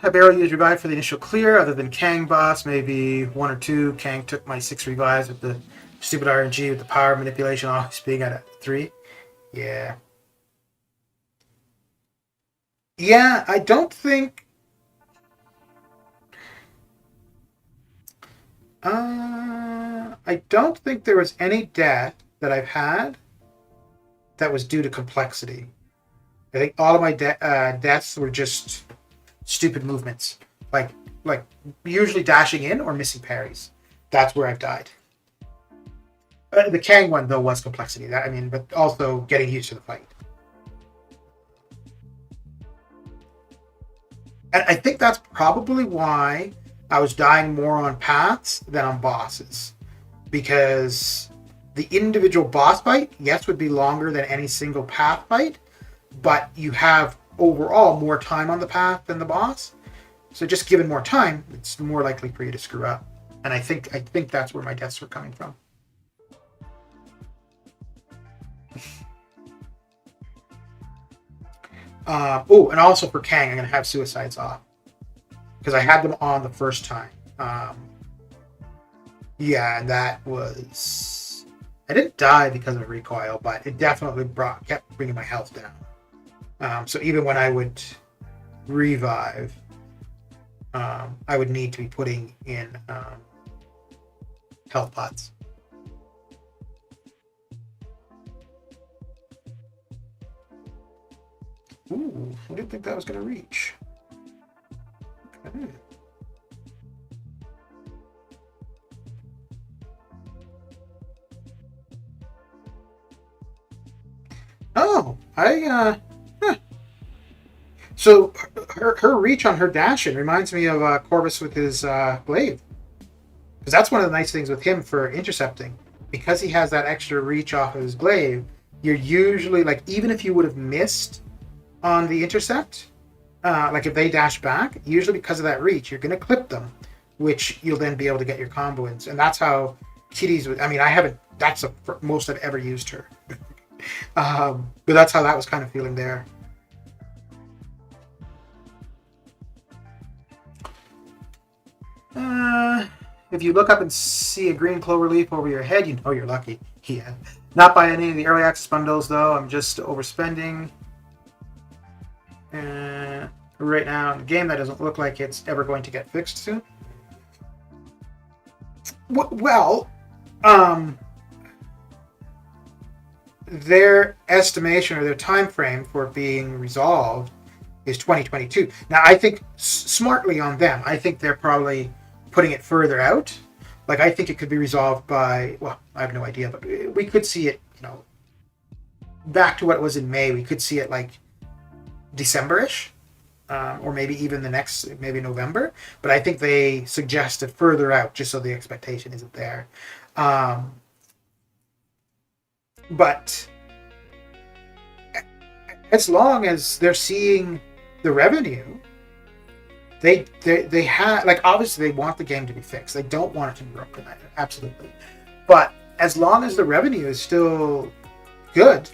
A barrel used revive for the initial clear, other than Kang boss, maybe one or two. Kang took my 6 revives with the stupid RNG with the power manipulation always being at a 3. Yeah. Yeah, I don't think. I don't think there was any death that I've had that was due to complexity. I think all of my deaths were just stupid movements, like usually dashing in or missing parries. That's where I've died. The Kang one though was complexity. But also getting used to the fight. And I think that's probably why I was dying more on paths than on bosses, because the individual boss fight, yes, would be longer than any single path fight, but you have overall more time on the path than the boss. So just given more time, it's more likely for you to screw up. And I think that's where my deaths were coming from. And also for Kang, I'm going to have suicides off, because I had them on the first time. Yeah, and that was... I didn't die because of recoil, but it definitely kept bringing my health down. So even when I would revive, I would need to be putting in health pots. Ooh, I didn't think that was going to reach. Okay. Oh, So her reach on her dash-in reminds me of Corvus with his glaive. Because that's one of the nice things with him for intercepting. Because he has that extra reach off of his glaive, you're usually, like, even if you would have missed on the intercept, like if they dash back, usually because of that reach, you're going to clip them, which you'll then be able to get your combo ins. And that's how Kitty's... I haven't... That's the most I've ever used her. But that's how that was kind of feeling there. If you look up and see a green clover leaf over your head, you know you're lucky. Yeah. Not by any of the early access bundles, though. I'm just overspending. Right now in the game, that doesn't look like it's ever going to get fixed soon. Well, their estimation or their time frame for being resolved is 2022. Now, I think smartly on them, I think they're probably putting it further out. Like, I think it could be resolved by, well, I have no idea, but we could see it, back to what it was in May. We could see it like December-ish, or maybe even maybe November. But I think they suggested further out just so the expectation isn't there. But as long as they're seeing the revenue, they have, like, obviously they want the game to be fixed. They don't want it to be broken, absolutely. But as long as the revenue is still good,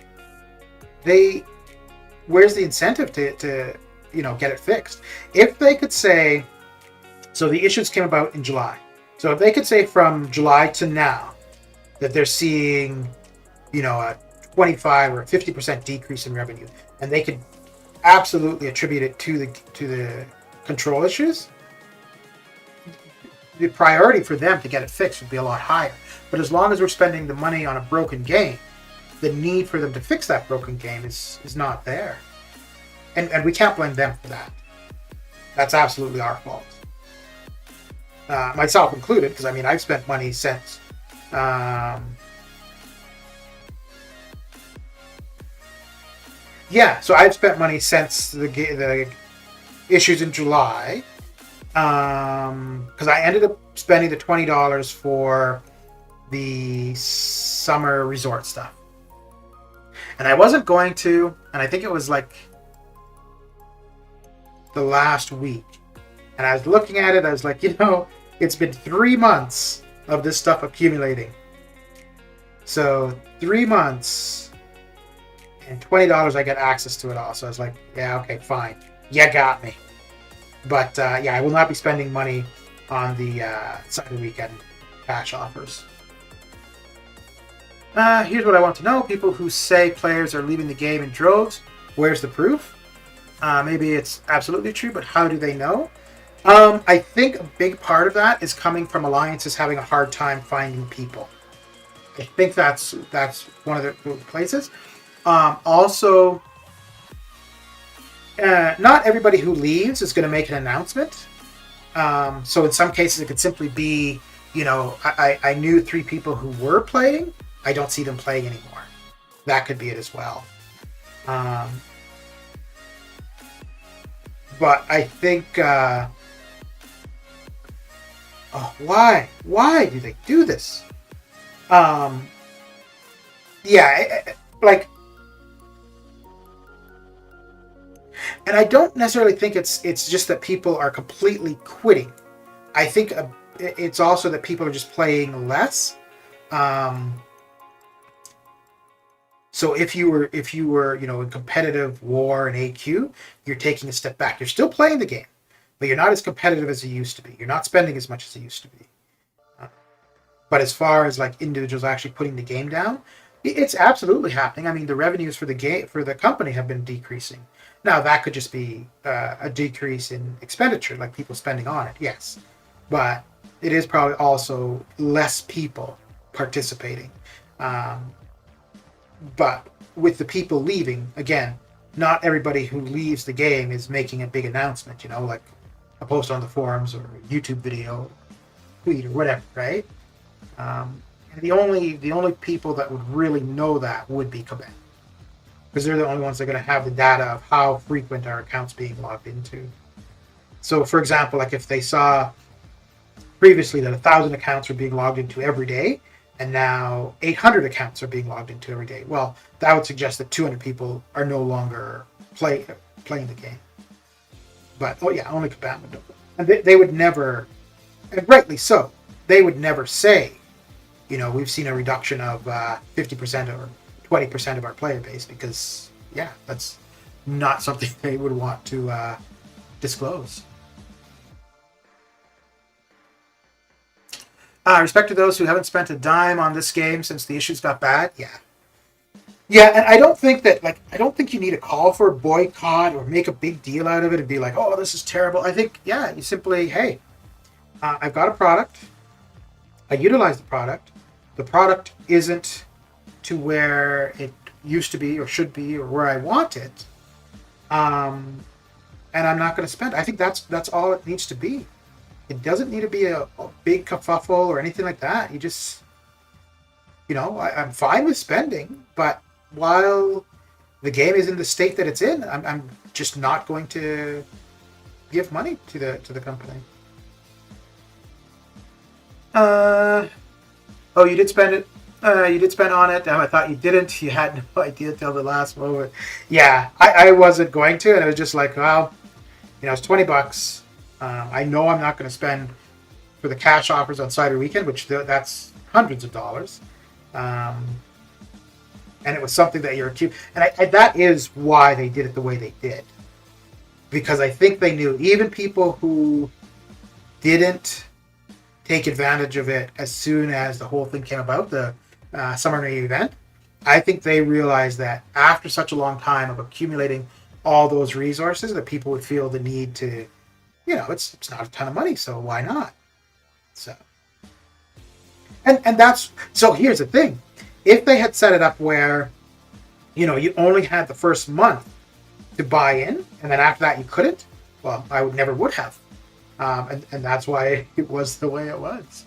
where's the incentive to get it fixed? If they could say, so the issues came about in July. So if they could say from July to now that they're seeing, a 25 or 50% decrease in revenue, and they could absolutely attribute it to the control issues, the priority for them to get it fixed would be a lot higher. But as long as we're spending the money on a broken game, the need for them to fix that broken game is not there. And we can't blame them for that. That's absolutely our fault. Myself included, because I've spent money since so I've spent money since the issues in July, because I ended up spending the $20 for the summer resort stuff. And I wasn't going to, and I think it was like the last week. And I was looking at it, I was like, it's been 3 months of this stuff accumulating. So 3 months and $20 I get access to it all. So I was like, yeah, okay, fine. You got me. But yeah, I will not be spending money on the Cyber Weekend cash offers. Here's what I want to know. People who say players are leaving the game in droves, where's the proof? Maybe it's absolutely true, but how do they know? I think a big part of that is coming from alliances having a hard time finding people. I think that's one of the places. Also, not everybody who leaves is going to make an announcement. So in some cases, it could simply be, I knew 3 people who were playing. I don't see them playing anymore. That could be it as well. But I think, why? Why do they do this? And I don't necessarily think it's just that people are completely quitting. I think it's also that people are just playing less. So if you were in competitive war and AQ, you're taking a step back. You're still playing the game, but you're not as competitive as you used to be. You're not spending as much as you used to be. But as far as like individuals actually putting the game down, it's absolutely happening. I mean, the revenues for the company have been decreasing. Now that could just be a decrease in expenditure, like people spending on it. Yes, but it is probably also less people participating. But with the people leaving, again, not everybody who leaves the game is making a big announcement, like a post on the forums or a YouTube video, tweet or whatever, right? The only people that would really know that would be Quebec, because they're the only ones that are going to have the data of how frequent our accounts being logged into. So, for example, like if they saw previously that 1,000 accounts were being logged into every day, and now 800 accounts are being logged into every day. Well, that would suggest that 200 people are no longer playing the game. But, only Quebec would know. And they would never, and rightly so, they would never say, we've seen a reduction of 50% or 20% of our player base, because, that's not something they would want to disclose. Respect to those who haven't spent a dime on this game since the issues got bad. Yeah, and I don't think you need to call for a boycott or make a big deal out of it and be like, oh, this is terrible. I think, you simply, hey, I've got a product. I utilize the product. The product isn't to where it used to be or should be or where I want it. And I'm not going to spend. I think that's all it needs to be. It doesn't need to be a big kerfuffle or anything like that. You just, I'm fine with spending, but while the game is in the state that it's in, I'm just not going to give money to the company. Oh, you did spend it. You did spend on it. I thought you didn't. You had no idea till the last moment. Yeah, I wasn't going to, and it was just like, well, it's $20. I know I'm not going to spend for the cash offers on Cyber Weekend, which that's hundreds of dollars. And it was something that you're accused. And that is why they did it the way they did. Because I think they knew even people who didn't take advantage of it as soon as the whole thing came about, the Summer Night event, I think they realized that after such a long time of accumulating all those resources, that people would feel the need to, it's not a ton of money, so why not? So, and that's, so here's the thing. If they had set it up where, you only had the first month to buy in, and then after that you couldn't, well, I would have. And that's why it was the way it was.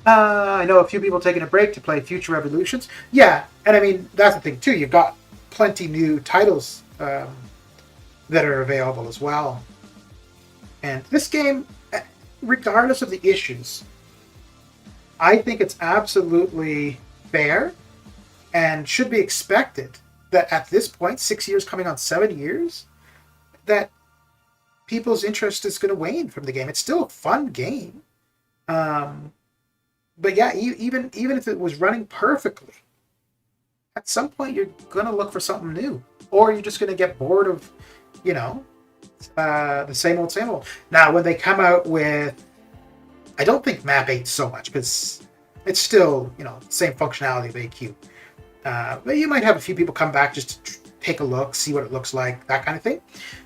I know a few people taking a break to play Future Revolutions. Yeah, and I mean, that's the thing too. You've got plenty new titles that are available as well. And this game, regardless of the issues, I think it's absolutely fair and should be expected that at this point, 6 years coming on 7 years, that people's interest is going to wane from the game. It's still a fun game. But yeah, even if it was running perfectly, at some point you're going to look for something new. Or you're just going to get bored of, you know, the same old, same old. Now, when they come out with... I don't think Map 8 so much, because it's still, you know, same functionality of AQ. But you might have a few people come back just to take a look, see what it looks like, that kind of thing.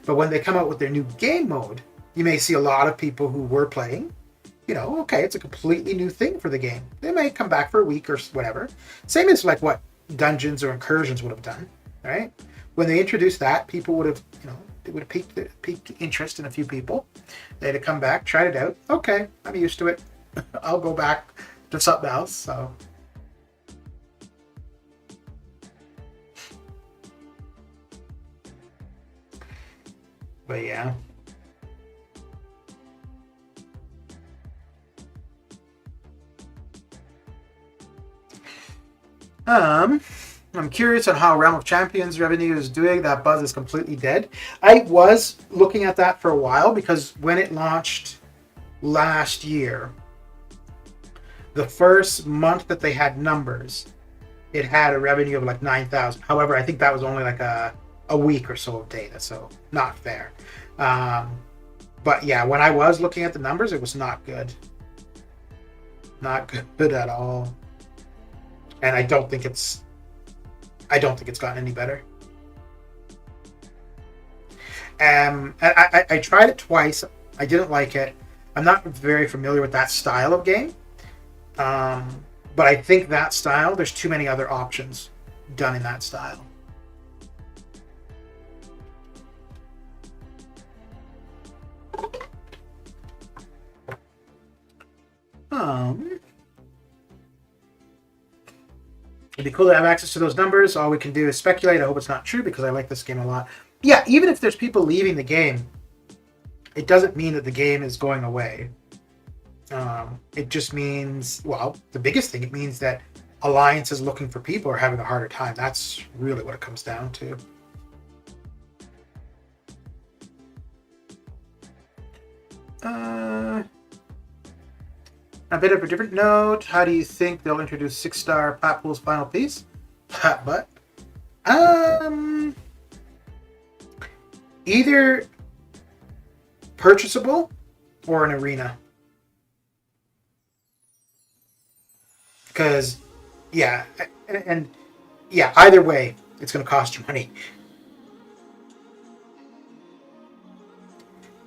But when they come out with their new game mode, you may see a lot of people who were playing, you know, okay, it's a completely new thing for the game. They may come back for a week or whatever. Same as like what Dungeons or Incursions would have done, right? When they introduced that, people would have, you know, it would have piqued interest in a few people. They'd have come back, tried it out. Okay, I'm used to it. I'll go back to something else. So, but yeah. I'm curious on how Realm of Champions revenue is doing. That buzz is completely dead. I was looking at that for a while because when it launched last year, the first month that they had numbers, it had a revenue of like 9,000. However, I think that was only like a week or so of data, so not fair. But yeah, when I was looking at the numbers, it was not good. Not good at all. And I don't think it's gotten any better. And I tried it twice. I didn't like it. I'm not very familiar with that style of game. But I think that style, there's too many other options done in that style. It'd be cool to have access to those numbers. All we can do is speculate. I hope it's not true because I like this game a lot. Yeah, even if there's people leaving the game, it doesn't mean that the game is going away. It just means, well, the biggest thing, it means that alliances looking for people are having a harder time. That's really what it comes down to. A bit of a different note. How do you think they'll introduce 6-star Platpool's final piece? But either purchasable or an arena. Because, yeah, and yeah, either way, it's going to cost you money.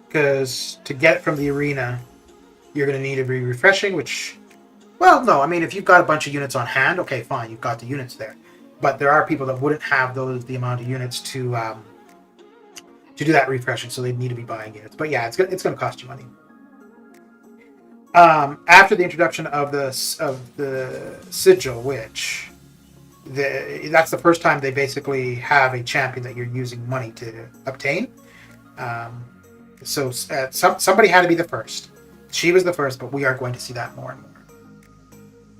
Because to get it from the arena, you're going to need to be refreshing, which, well, no, I mean, if you've got a bunch of units on hand, okay, fine, you've got the units there. But there are people that wouldn't have the amount of units to do that refreshing, so they'd need to be buying units. But yeah, it's going to cost you money. After the introduction of the sigil, which that's the first time they basically have a champion that you're using money to obtain. So somebody had to be the first. She was the first, but we are going to see that more and more.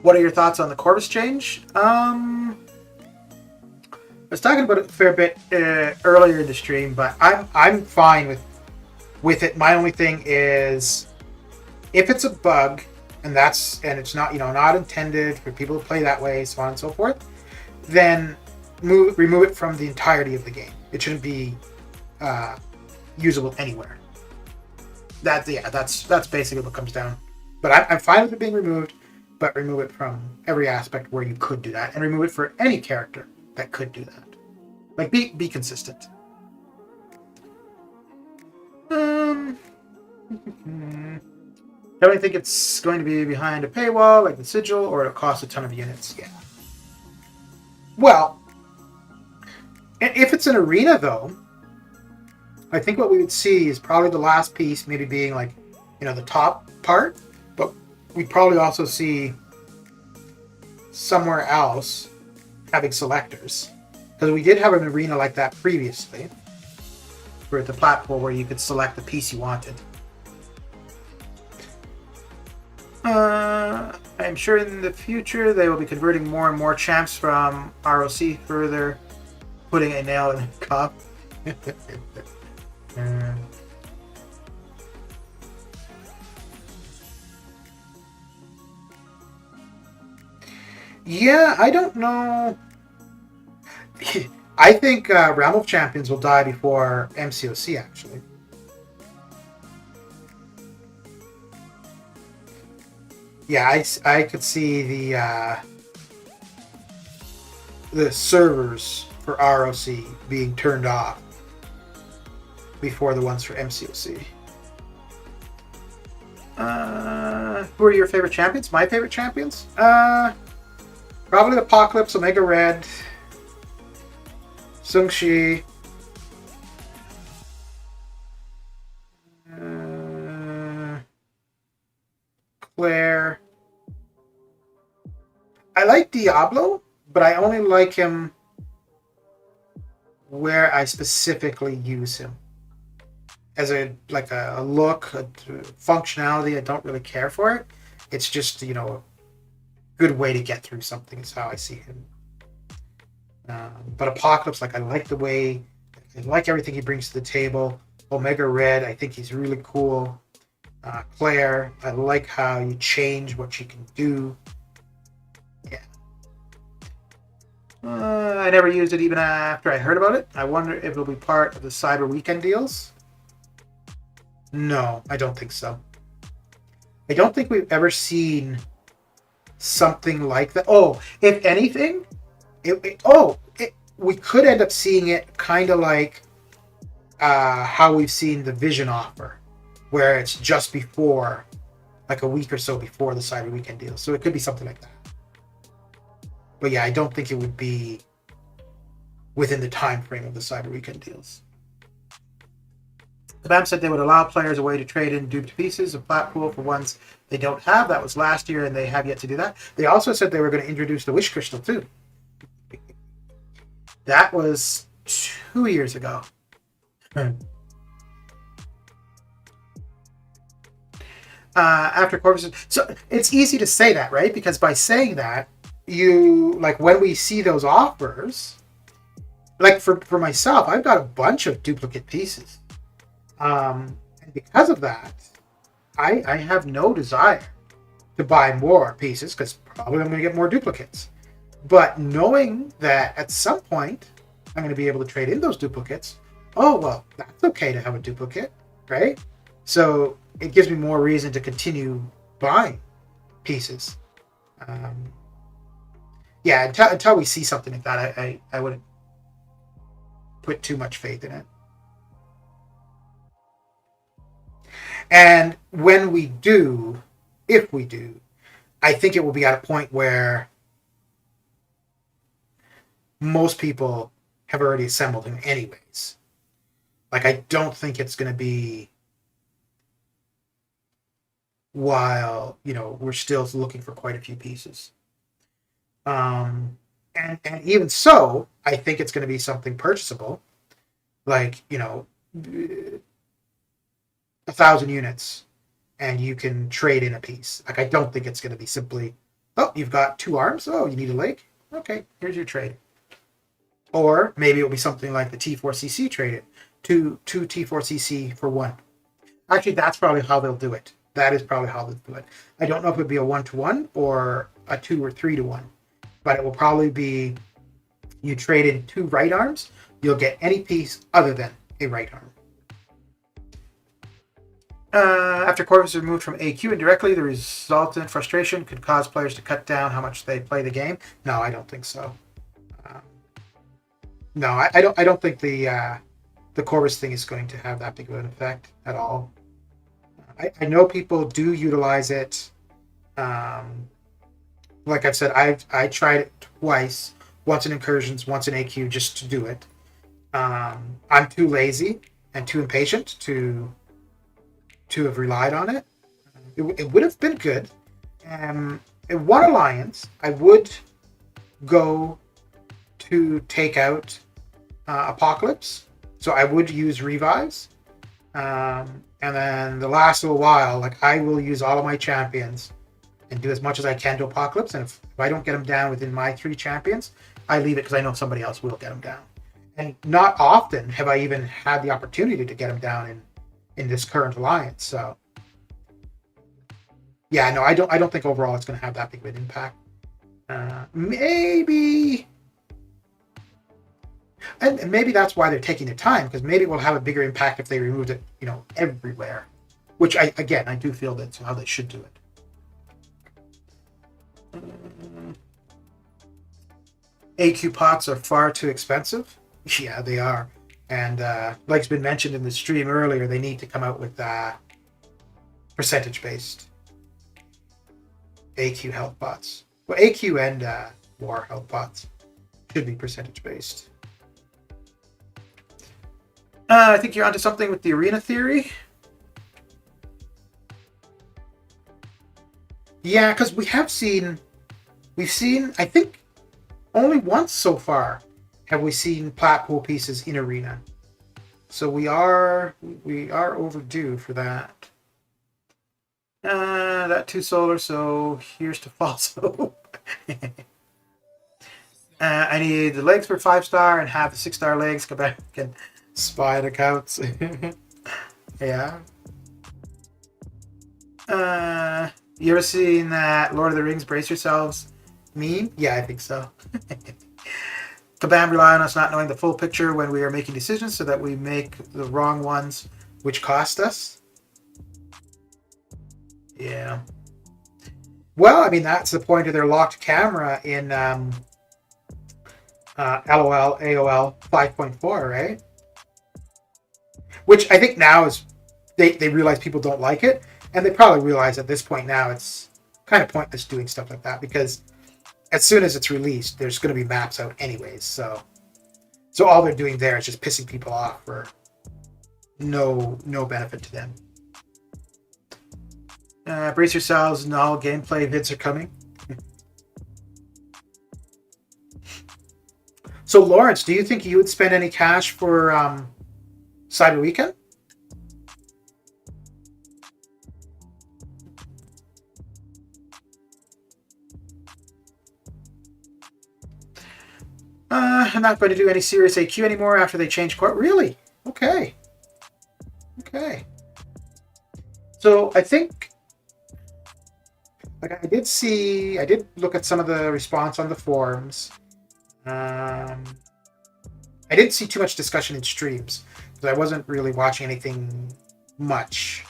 What are your thoughts on the Corvus change? I was talking about it a fair bit earlier in the stream, but I'm fine with it. My only thing is, if it's a bug and it's not not intended for people to play that way, so on and so forth, then remove it from the entirety of the game. It shouldn't be usable anywhere. That's basically what comes down. But I'm fine with it being removed, but remove it from every aspect where you could do that, and remove it for any character that could do that. Like be consistent. Don't you think it's going to be behind a paywall like the sigil, or it'll cost a ton of units? Yeah. Well, if it's an arena though, I think what we would see is probably the last piece maybe being like, the top part, but we'd probably also see somewhere else having selectors. Because we did have an arena like that previously, for the platform where you could select the piece you wanted. I I'm sure in the future they will be converting more and more champs from ROC, further putting a nail in the cup. Yeah, I don't know. I think Realm of Champions will die before MCOC, actually. Yeah, I could see the servers for ROC being turned off before the ones for MCOC. Who are your favorite champions? My favorite champions? Probably Apocalypse, Omega Red, Sung Shi. Claire. I like Diablo, but I only like him where I specifically use him. As a look, a functionality, I don't really care for it. It's just, a good way to get through something is how I see him. But Apocalypse, I like the way, I like everything he brings to the table. Omega Red, I think he's really cool. Claire, I like how you change what she can do. Yeah. I never used it even after I heard about it. I wonder if it'll be part of the Cyber Weekend deals. No, I don't think so. I don't think we've ever seen something like that. Oh, if anything, we could end up seeing it kind of like how we've seen the Vision offer, where it's just before, like a week or so before the Cyber Weekend deal. So it could be something like that. But yeah, I don't think it would be within the time frame of the Cyber Weekend deals. The BAM said they would allow players a way to trade in duped pieces of flat pool for ones they don't have. That was last year, and they have yet to do that. They also said they were going to introduce the Wish Crystal, too. That was 2 years ago. After Corvus. So it's easy to say that, right? Because by saying that, when we see those offers, for myself, I've got a bunch of duplicate pieces. And because of that, I have no desire to buy more pieces because probably I'm going to get more duplicates. But knowing that at some point I'm going to be able to trade in those duplicates, oh, well, that's okay to have a duplicate, right? So it gives me more reason to continue buying pieces. Until we see something like that, I wouldn't put too much faith in it. And when we do, if we do, I think it will be at a point where most people have already assembled him anyways. I don't think it's going to be while, we're still looking for quite a few pieces. And even so, I think it's going to be something purchasable. 1,000 units, and you can trade in a piece. I don't think it's going to be simply, oh, you've got 2 arms. Oh, you need a leg. Okay, here's your trade. Or maybe it'll be something like the T4CC traded. 2 T4CC for 1. Actually, that's probably how they'll do it. That is probably how they'll do it. I don't know if it'll be a 1-to-1 or a 2 or 3-to-1, but it will probably be you trade in 2 right arms, you'll get any piece other than a right arm. After Corvus is removed from AQ indirectly, the resultant frustration could cause players to cut down how much they play the game. No, I don't think so. I don't think the Corvus thing is going to have that big of an effect at all. I know people do utilize it. Like I've said, I tried it twice. Once in Incursions, once in AQ, just to do it. I'm too lazy and too impatient to have relied on it. It would have been good. In one alliance, I would go to take out Apocalypse. So I would use Revives. And then the last little while, I will use all of my champions and do as much as I can to Apocalypse. And if I don't get him down within my 3 champions, I leave it because I know somebody else will get him down. And not often have I even had the opportunity to get him down in this current alliance. So yeah, no, I don't think overall it's going to have that big of an impact. Maybe, and maybe that's why they're taking their time, because maybe it will have a bigger impact if they removed it, everywhere. Which I do feel that's how they should do it. AQ pots are far too expensive. Yeah, they are. And like's been mentioned in the stream earlier, they need to come out with percentage-based AQ health pots. Well, AQ and war health pots should be percentage-based. I think you're onto something with the arena theory. Yeah, because we've seen, I think, only once so far have we seen plat pool pieces in arena. So we are overdue for that. That 2 solar, so here's to false hope. I need the legs for 5-star and have the 6-star legs. Go back and spy the accounts. Yeah. You ever seen that Lord of the Rings brace yourselves meme? Yeah, I think so. Kabam rely on us not knowing the full picture when we are making decisions so that we make the wrong ones which cost us. Yeah. Well, I mean, that's the point of their locked camera in LOL, AOL 5.4, right? Which I think now is they realize people don't like it, and they probably realize at this point now it's kind of pointless doing stuff like that, because as soon as it's released, there's going to be maps out anyways. So all they're doing there is just pissing people off for no benefit to them. Brace yourselves, and all gameplay vids are coming. So Lawrence, do you think you would spend any cash for Cyber Weekend? I'm not going to do any serious AQ anymore after they change court. Really? Okay. So I think, like, I did look at some of the response on the forums. I didn't see too much discussion in streams because I wasn't really watching anything much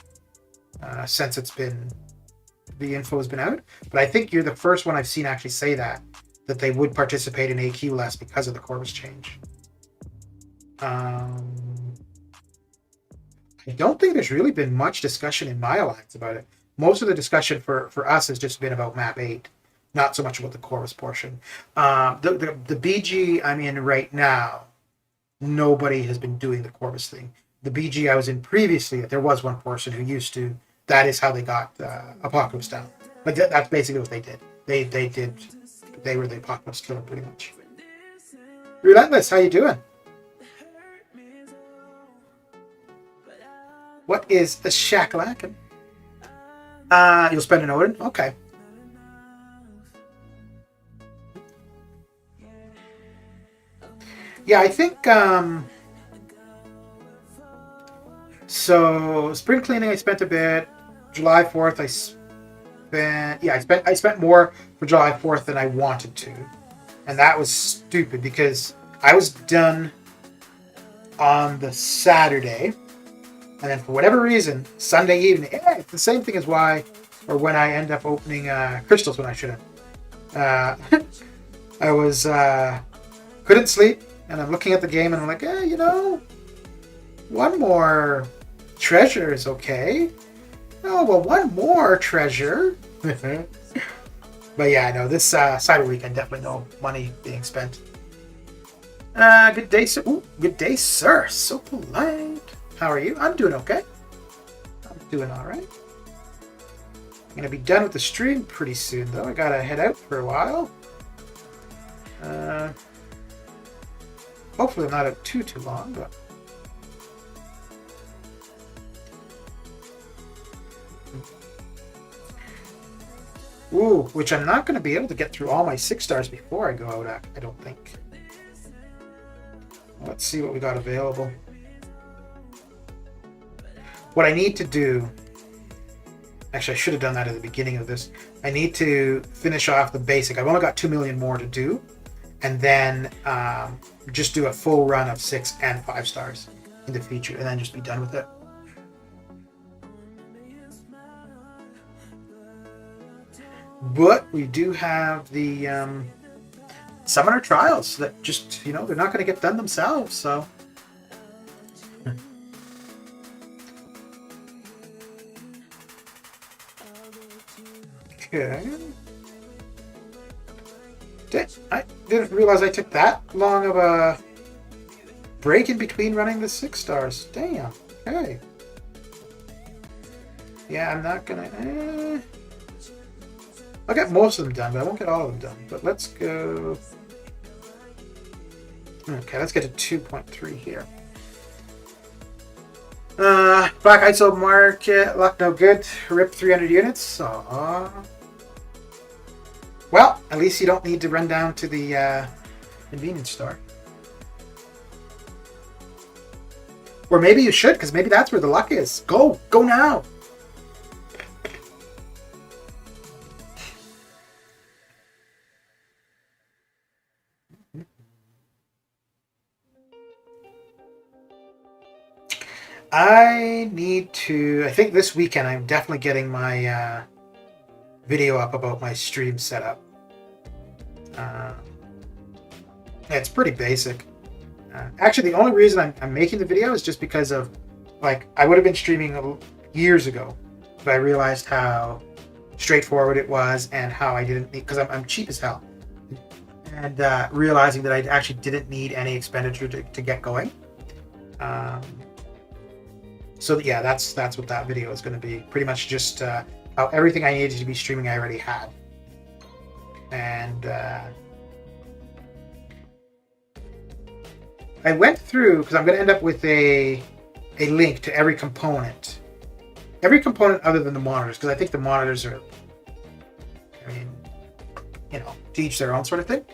since the info has been out. But I think you're the first one I've seen actually say that they would participate in AQ less because of the Corvus change. I don't think there's really been much discussion in my alliance about it. Most of the discussion for us has just been about map 8, not so much about the Corvus portion. The BG I'm in right now, nobody has been doing the Corvus thing. The BG I was in previously, there was one person who used to. That is how they got Apocalypse down. Like that's basically what they did. They were the Apocalypse killer pretty much. Relentless, how you doing? What is a shakalaka? You'll spend an Odin? Okay. Yeah, I think so spring cleaning I spent a bit. July 4th I spent more for July 4th than I wanted to. And that was stupid because I was done on the Saturday. And then for whatever reason, Sunday evening, it's the same thing as when I end up opening crystals when I shouldn't. I was, couldn't sleep, and I'm looking at the game and I'm like, one more treasure is okay. Oh, well, one more treasure. But yeah, no, this Cyber Weekend, definitely no money being spent. Good day, sir. Ooh, good day, sir. So polite. How are you? I'm doing okay. I'm doing all right. I'm going to be done with the stream pretty soon, though. I got to head out for a while. Hopefully I'm not out too long, but... Ooh, which I'm not going to be able to get through all my 6 stars before I go out, I don't think. Let's see what we got available. What I need to do... Actually, I should have done that at the beginning of this. I need to finish off the basic. I've only got 2 million more to do. And then just do a full run of 6 and 5 stars in the feature. And then just be done with it. But we do have the summoner trials that just, they're not going to get done themselves, so. Okay. I didn't realize I took that long of a break in between running the 6 stars. Damn. Okay. Yeah, I'm not going to... I'll get most of them done, but I won't get all of them done. But let's go... Okay, let's get to 2.3 here. Black ISO market, luck no good. Rip 300 units. Aww. Well, at least you don't need to run down to the convenience store. Or maybe you should, because maybe that's where the luck is. Go! Go now! I think this weekend I'm definitely getting my video up about my stream setup. It's pretty basic. Actually, the only reason I'm making the video is just because of, I would have been streaming years ago, but I realized how straightforward it was and how I didn't need, because I'm cheap as hell. And realizing that I actually didn't need any expenditure to get going. So yeah, that's what that video is going to be. Pretty much just how everything I needed to be streaming I already had. And I went through, because I'm going to end up with a link to every component. Every component other than the monitors, because I think the monitors are, to each their own sort of thing.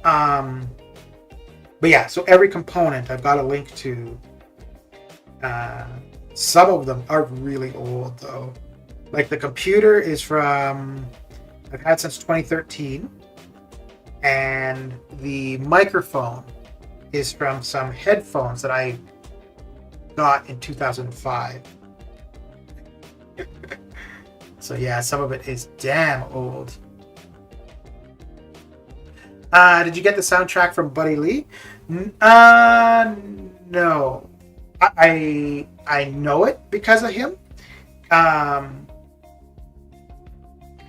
But yeah, so every component I've got a link to. Some of them are really old, though. Like the computer is from, I've had since 2013. And the microphone is from some headphones that I got in 2005. So yeah, some of it is damn old. Did you get the soundtrack from Buddy Lee? No. I know it because of him.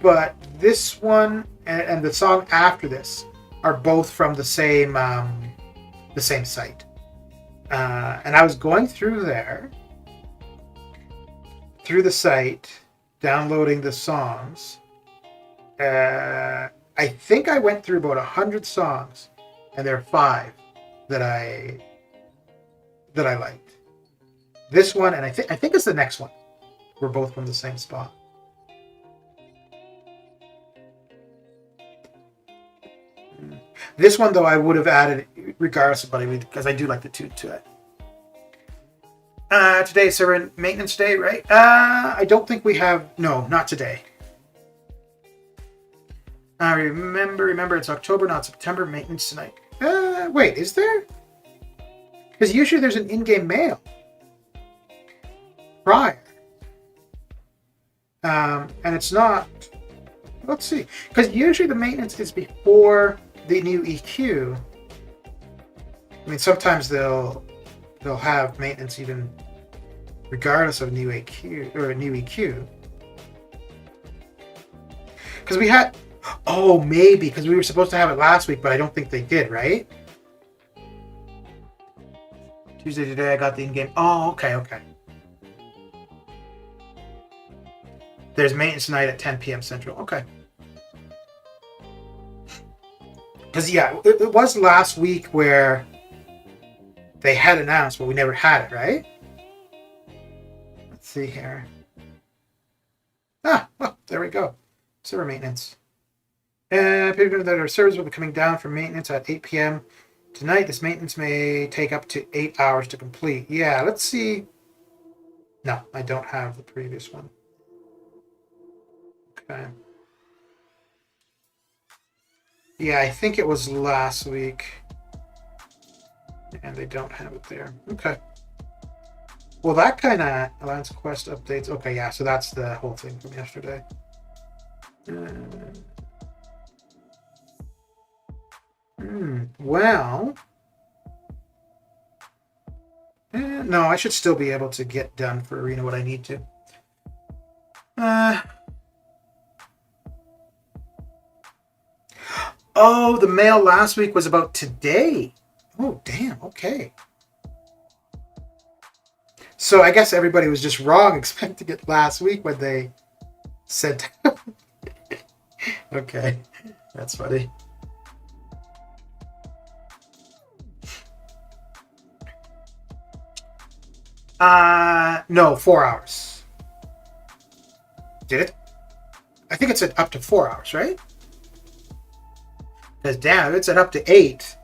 But this one and the song after this are both from the same site. And I was going through the site, downloading the songs. I think I went through about 100 songs, and there are 5 that I liked. This one, and I think it's the next one. We're both from the same spot. This one, though, I would have added regardless of Buddy, because I do like the tune to it. Today is server maintenance day, right? I don't think we have... No, not today. Remember, it's October, not September. Maintenance tonight. Wait, is there? Because usually there's an in-game mail. Prior. And it's not... Let's see. Because usually the maintenance is before the new EQ. I mean, sometimes they'll have maintenance even regardless of new EQ or a new EQ. Because we had... Oh, maybe, because we were supposed to have it last week, but I don't think they did, right? Tuesday today, I got the in-game... Oh, okay. There's maintenance tonight at 10 p.m. Central. Okay. Because, yeah, it was last week where they had announced, but we never had it, right? Let's see here. Well, there we go. Server maintenance. People that our servers will be coming down for maintenance at 8 p.m. tonight. This maintenance may take up to 8 hours to complete. Yeah, let's see. No, I don't have the previous one. Okay. Yeah, I think it was last week. And they don't have it there. Okay. Well, that kind of Alliance Quest updates. Okay, yeah, so that's the whole thing from yesterday. Well, no, I should still be able to get done for Arena what I need to. Oh, the mail last week was about today. Oh, damn. Okay. So I guess everybody was just wrong expecting it last week when they said. Okay, that's funny. No, 4 hours. Did it? I think it said up to 4 hours, right? Because damn, it said up to 8.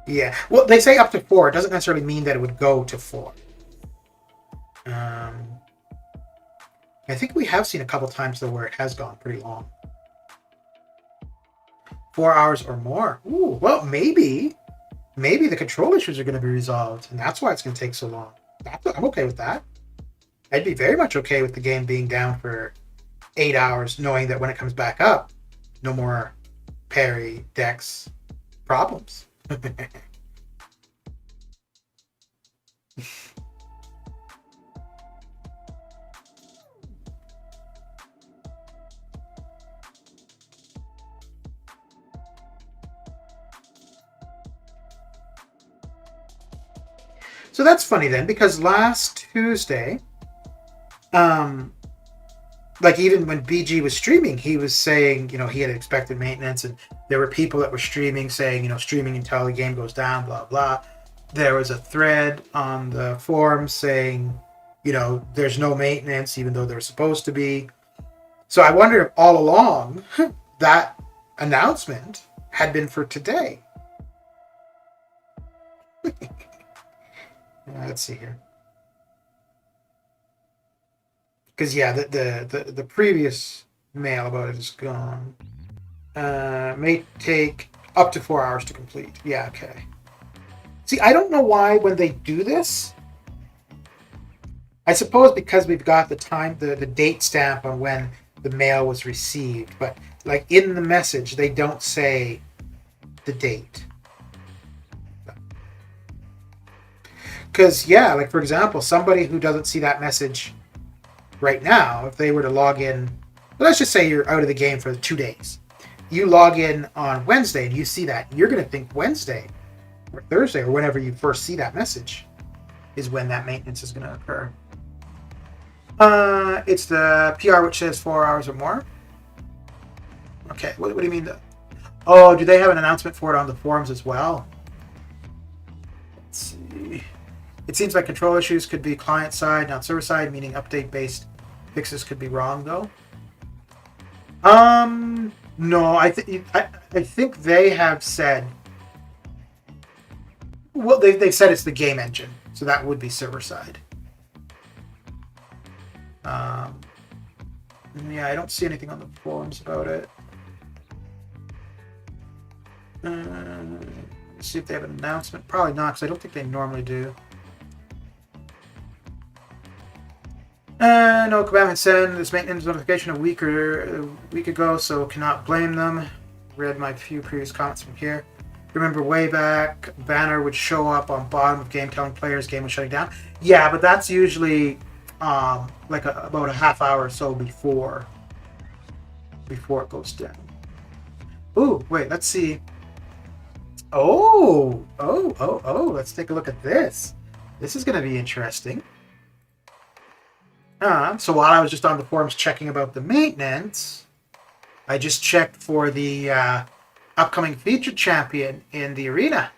Yeah. Well, they say up to 4. It doesn't necessarily mean that it would go to 4. I think we have seen a couple times though where it has gone pretty long. 4 hours or more. Ooh, well, maybe the control issues are going to be resolved, and that's why it's going to take so long. I'm okay with that. I'd be very much okay with the game being down for 8 hours, knowing that when it comes back up, no more parry, dex problems. So that's funny then, because last Tuesday, like even when BG was streaming, he was saying, he had expected maintenance, and there were people that were streaming saying, streaming until the game goes down, blah, blah. There was a thread on the forums saying, there's no maintenance, even though there's supposed to be. So I wonder if all along that announcement had been for today. Let's see here. Because yeah, the previous mail about it is gone. May take up to 4 hours to complete. Yeah, okay. See, I don't know why when they do this. I suppose because we've got the time, the date stamp on when the mail was received, but like in the message, they don't say the date. Because yeah, like for example, somebody who doesn't see that message right now, if they were to log in, let's just say you're out of the game for 2 days. You log in on Wednesday and you see that, you're going to think Wednesday or Thursday or whenever you first see that message is when that maintenance is going to occur. It's the PR which says 4 hours or more. Okay, what do you mean? Oh, do they have an announcement for it on the forums as well? Let's see. It seems like control issues could be client side, not server side, meaning update-based fixes could be wrong though. No, I think they have said. Well, they've said it's the game engine, so that would be server side. Yeah, I don't see anything on the forums about it. Let's see if they have an announcement. Probably not, because I don't think they normally do. No, Kabam had sent this maintenance notification a week ago, so cannot blame them. Read my few previous comments from here. Remember way back, banner would show up on bottom of game telling players game was shutting down. Yeah, but that's usually like about a half hour or so before it goes down. Ooh, wait, let's see. Oh, let's take a look at this. This is going to be interesting. So while I was just on the forums checking about the maintenance, I just checked for the upcoming featured champion in the arena.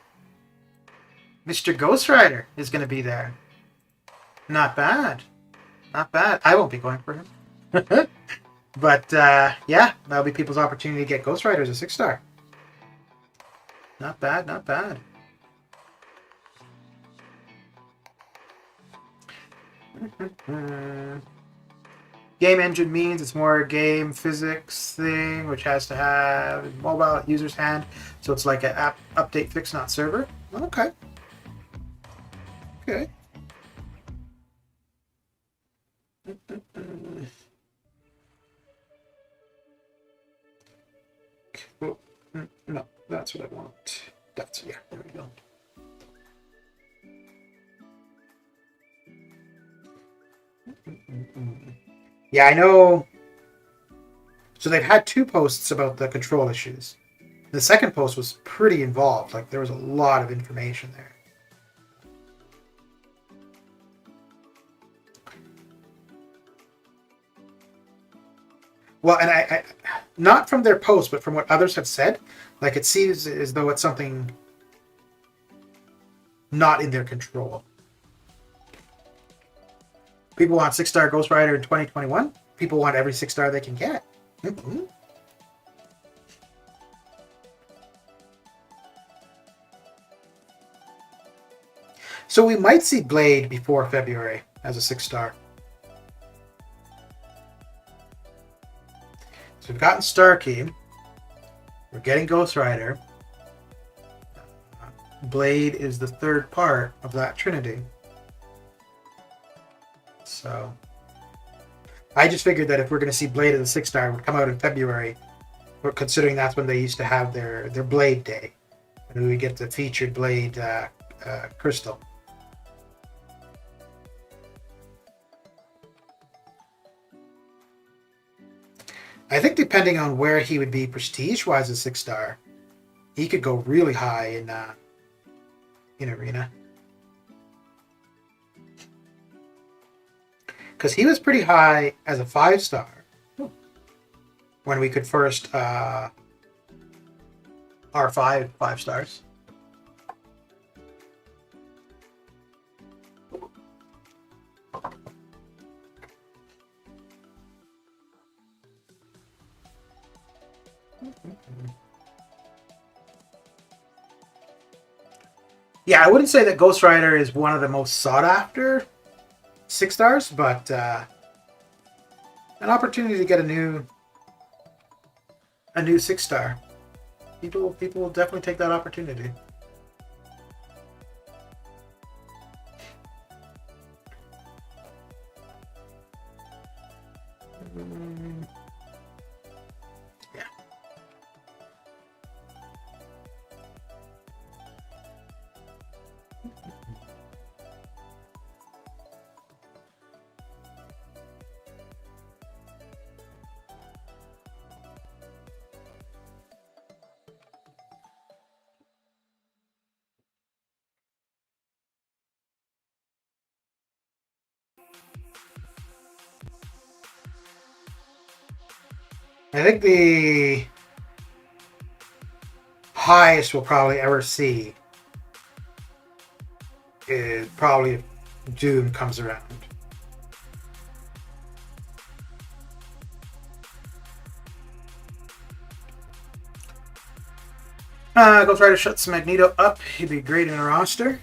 Mr. Ghost Rider is going to be there. Not bad. Not bad. I won't be going for him. But, yeah, that'll be people's opportunity to get Ghost Rider as a 6-star. Not bad, not bad. Game engine means it's more a game physics thing, which has to have mobile user's hand. So it's like an app update fix, not server. Okay. Okay. Oh, no, that's what I want. That's, yeah, there we go. Yeah, I know. So they've had 2 posts about the control issues. The second post was pretty involved. Like, there was a lot of information there. Well, and I not from their post, but from what others have said, like it seems as though it's something not in their control. People want 6-star Ghost Rider in 2021. People want every 6-star they can get. Mm-hmm. So we might see Blade before February as a 6-star. So we've gotten Starkey. We're getting Ghost Rider. Blade is the 3rd part of that trinity. So I just figured that if we're going to see Blade as a 6-star, it would come out in February, considering that's when they used to have their Blade Day. And we get the featured Blade crystal. I think depending on where he would be prestige-wise as 6-star, he could go really high in Arena. Because he was pretty high as a 5-star when we could first R5 5-stars. Yeah, I wouldn't say that Ghost Rider is one of the most sought after 6-stars, but an opportunity to get a new 6-star. People will definitely take that opportunity. Yeah. I think the highest we'll probably ever see is probably if Doom comes around. Ghost Rider shuts Magneto up. He'd be great in a roster.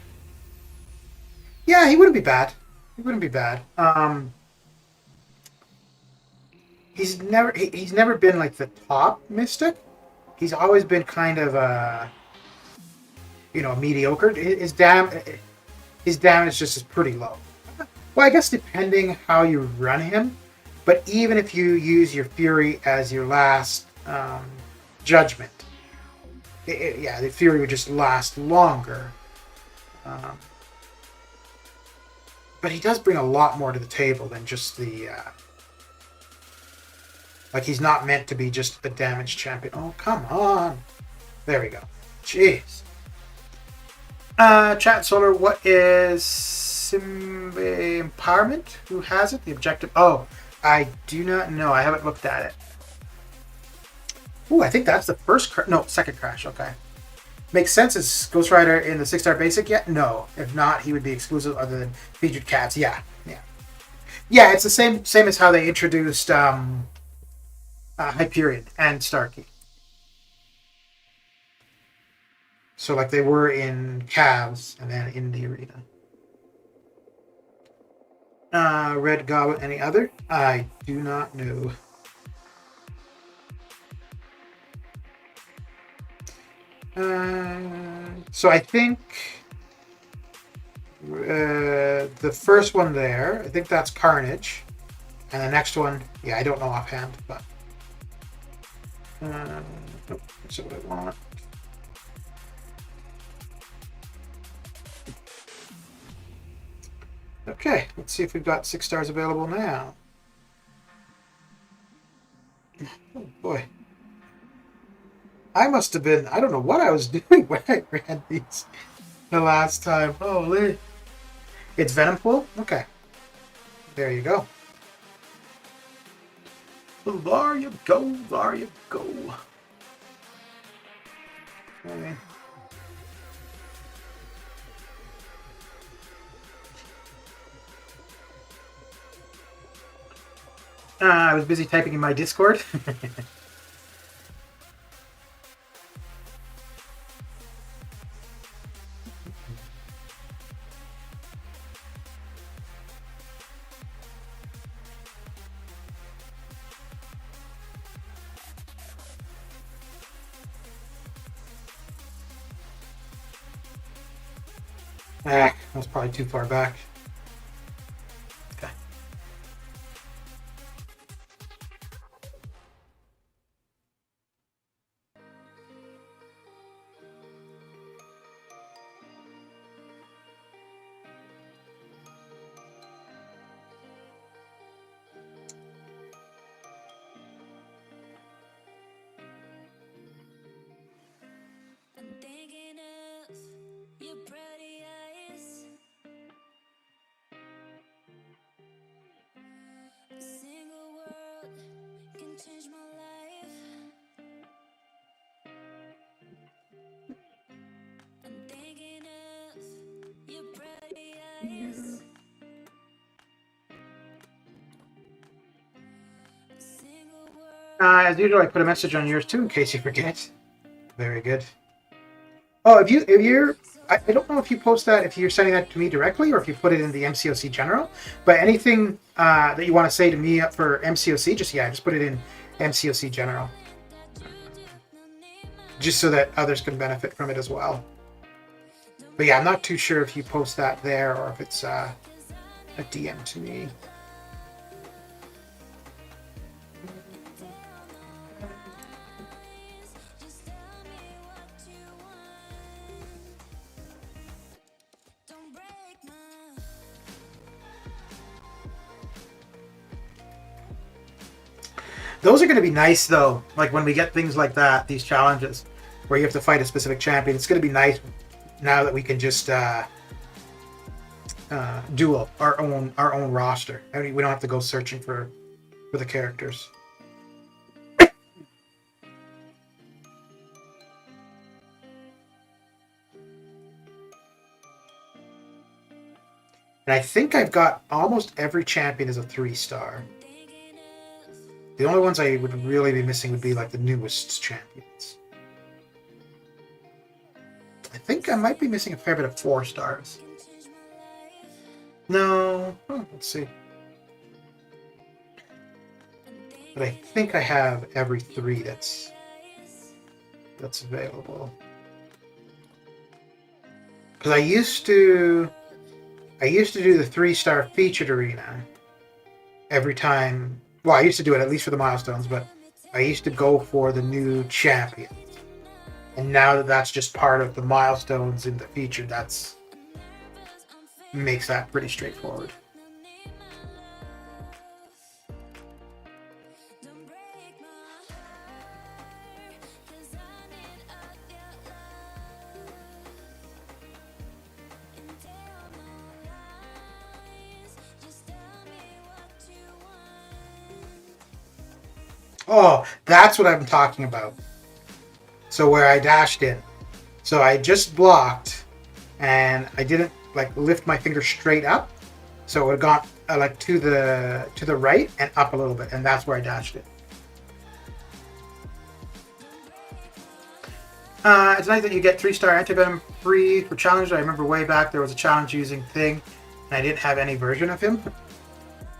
Yeah, he wouldn't be bad. He wouldn't be bad. He's never been like the top Mystic. He's always been kind of mediocre. His damage just is pretty low. Well, I guess depending how you run him, but even if you use your Fury as your last judgment, the Fury would just last longer. But he does bring a lot more to the table than just the. Like, he's not meant to be just a damage champion. Oh, come on. There we go. Jeez. Chat Solar, what is Empowerment? Who has it? The objective? Oh, I do not know. I haven't looked at it. Ooh, I think that's the first crash. No, second crash. Okay. Makes sense. Is Ghost Rider in the 6-star basic yet? No. If not, he would be exclusive other than featured cats. Yeah. Yeah. Yeah, it's the same as how they introduced Hyperion and Starkey. So like they were in Cavs and then in the arena. Red Goblin, any other? I do not know. So I think the first one there, I think that's Carnage. And the next one, yeah, I don't know offhand, but nope, that's what I want. Okay, let's see if we've got 6 stars available now. Oh boy. I must have been, I don't know what I was doing when I ran these the last time. Holy. It's Venom Pool? Okay. There you go. There you go, there you go. Okay. I was busy typing in my Discord. That was probably too far back. Okay. As usual, I put a message on yours too in case you forget. Very good. Oh, if you're, I don't know if you post that if you're sending that to me directly or if you put it in the MCOC general. But anything that you want to say to me for MCOC, just put it in MCOC general, just so that others can benefit from it as well. But yeah, I'm not too sure if you post that there or if it's a DM to me. Those are going to be nice, though. Like when we get things like that, these challenges, where you have to fight a specific champion. It's going to be nice now that we can just duel our own roster. I mean, we don't have to go searching for the characters. And I think I've got almost every champion as a 3-star. The only ones I would really be missing would be like the newest champions. I think I might be missing a fair bit of 4 stars. No, let's see. But I think I have every 3 that's available. Because I used to do the 3-star featured arena every time. Well, I used to do it at least for the milestones, but I used to go for the new champion. And now that that's just part of the milestones in the feature, that's makes that pretty straightforward. Oh, that's what I'm talking about. So where I dashed in. So I just blocked, and I didn't like lift my finger straight up, so it would have gone like to the right and up a little bit, and that's where I dashed it. It's nice that you get 3-star anti-venom free for challenge. I remember way back there was a challenge using Thing, and I didn't have any version of him.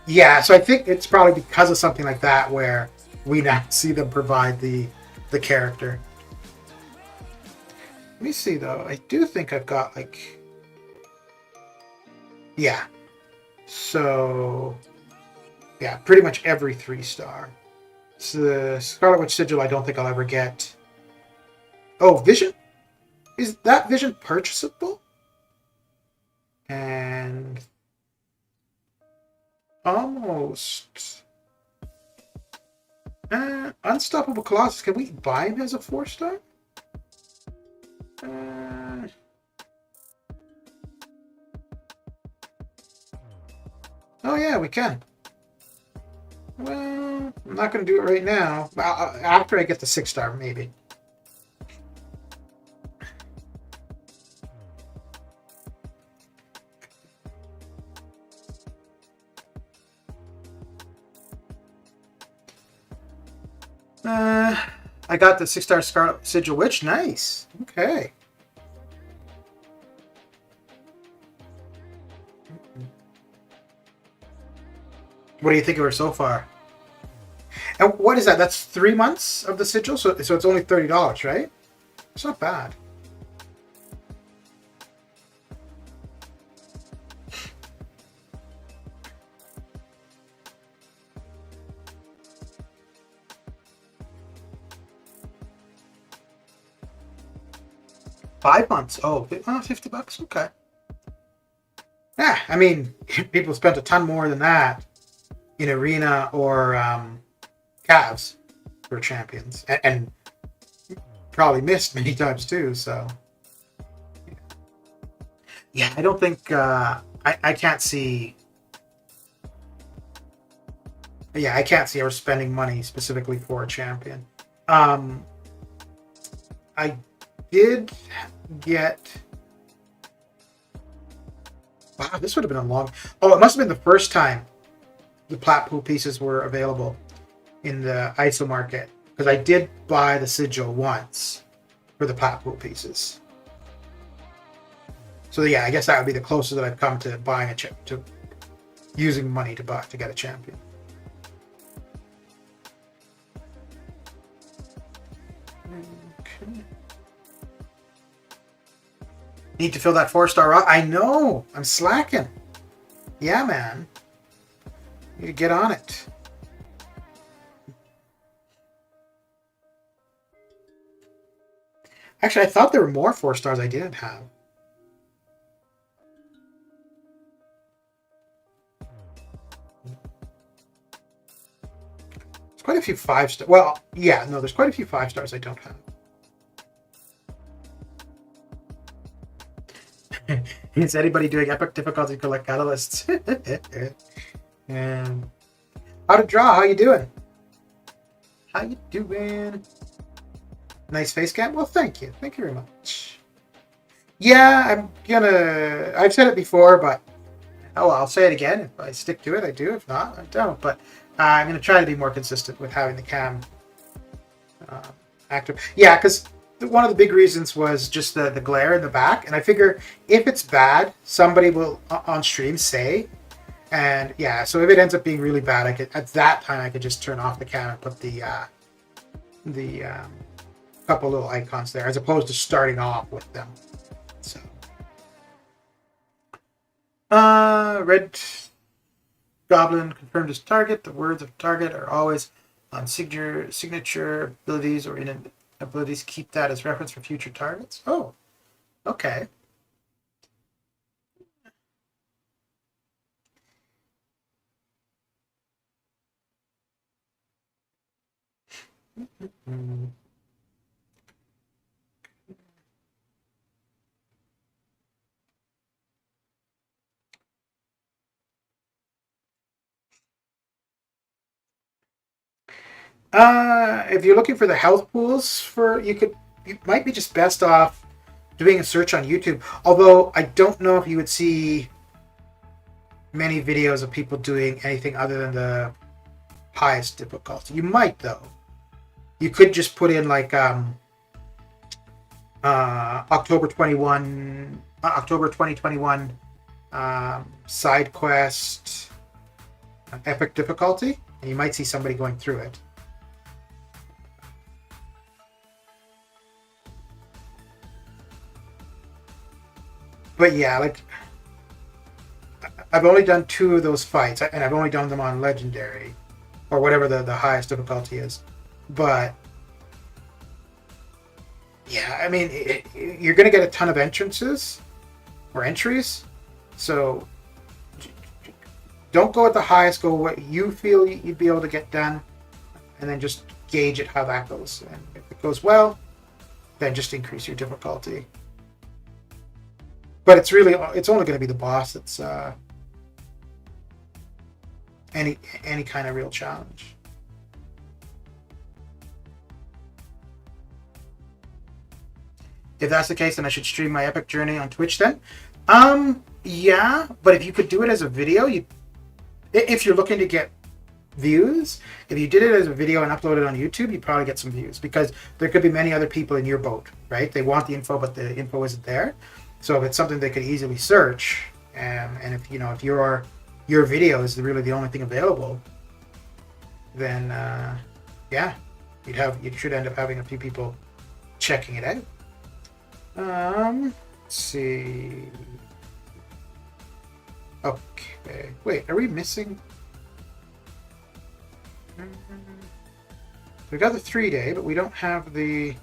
Yeah, so I think it's probably because of something like that where we now see them provide the character. Let me see though. I do think I've got like, yeah. So yeah, pretty much every 3-star. So the Scarlet Witch Sigil I don't think I'll ever get. Oh, Vision? Is that Vision purchasable? And almost. Unstoppable Colossus. Can we buy him as a 4-star? Oh yeah, we can. Well, I'm not going to do it right now. After I get the 6-star, maybe. I got the 6-star Scarlet Sigil Witch. Nice. Okay. What do you think of her so far? And what is that? That's 3 months of the sigil, so it's only $30, right? It's not bad. $5 months. Oh, $50. Okay. Yeah, I mean, people spent a ton more than that in Arena or Cavs for champions, and probably missed many times too. So, yeah, I don't think I can't see. Yeah, I can't see her spending money specifically for a champion. I did get. Wow, this would have been a long. Oh, it must have been the first time the plat pool pieces were available in the ISO market, because I did buy the sigil once for the plat pool pieces. So yeah, I guess that would be the closest that I've come to buying a chip, to using money to buy to get a champion. Okay. Need to fill that 4-star rock. I know. I'm slacking. Yeah, man. Need to get on it. Actually, I thought there were more 4-stars I didn't have. There's quite a few 5-star. Well, yeah, no, there's quite a few 5-stars I don't have. Is anybody doing epic difficulty collect catalysts? And how to draw? How you doing? How you doing? Nice face cam. Well, thank you. Thank you very much. Yeah, I'm gonna. I've said it before, but I'll say it again. If I stick to it, I do. If not, I don't. But I'm gonna try to be more consistent with having the cam active. Yeah, because one of the big reasons was just the glare in the back, and I figure if it's bad, somebody will on stream say, and yeah, so if it ends up being really bad, I could at that time I could just turn off the cam and put the couple little icons there, as opposed to starting off with them. So, Red Goblin confirmed his target. The words of target are always on signature abilities or in abilities. Keep that as reference for future targets. Oh, okay. Mm-hmm. If you're looking for the health pools for you might be just best off doing a search on YouTube. Although I don't know if you would see many videos of people doing anything other than the highest difficulty. You might though. You could just put in like October 2021 side quest epic difficulty, and you might see somebody going through it. But yeah, like I've only done 2 of those fights, and I've only done them on legendary or whatever the highest difficulty is. But yeah, I mean, you're going to get a ton of entrances or entries, so don't go at the highest. Go what you feel you'd be able to get done, and then just gauge it how that goes. And if it goes well, then just increase your difficulty. But it's only going to be the boss that's any kind of real challenge. If that's the case, then I should stream my epic journey on Twitch then. Yeah, but if you could do it as a video, if you're looking to get views, if you did it as a video and upload it on YouTube, you'd probably get some views, because there could be many other people in your boat, right? They want the info, but the info isn't there. So if it's something they could easily search, and if your video is really the only thing available, then yeah, you should end up having a few people checking it out. Let's see. Okay, wait, are we missing? We got the 3-day, but we don't have the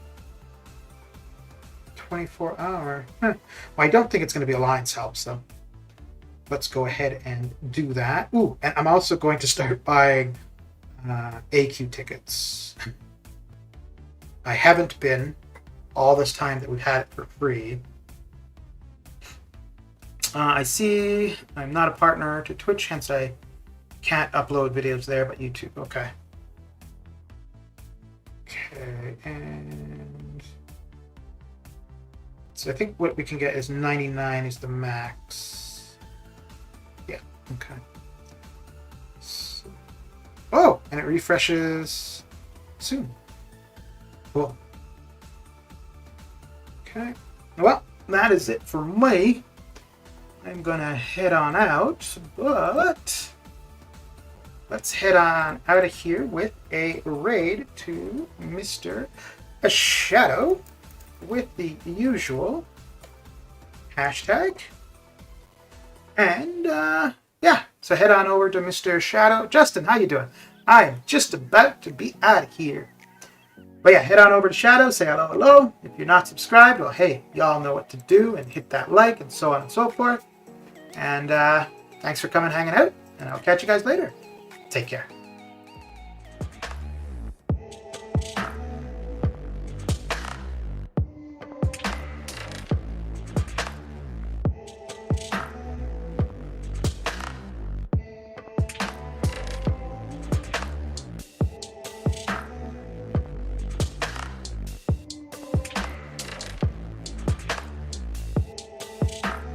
24-hour. Well, I don't think it's going to be Alliance help, so let's go ahead and do that. Ooh, and I'm also going to start buying AQ tickets. I haven't been all this time that we've had it for free. I see I'm not a partner to Twitch, hence I can't upload videos there, but YouTube. Okay. Okay, and so I think what we can get is 99 is the max. Yeah, okay. So, oh, and it refreshes soon. Cool. Okay, well, that is it for me. I'm gonna head on out, but let's head on out of here with a raid to Mr. Shadow with the usual hashtag. And yeah, so head on over to Mr. Shadow. Justin, how you doing? I am just about to be out of here. But yeah, head on over to Shadow, say hello. If you're not subscribed, well, hey, y'all know what to do, and hit that like and so on and so forth. And thanks for coming hanging out, and I'll catch you guys later. Take care.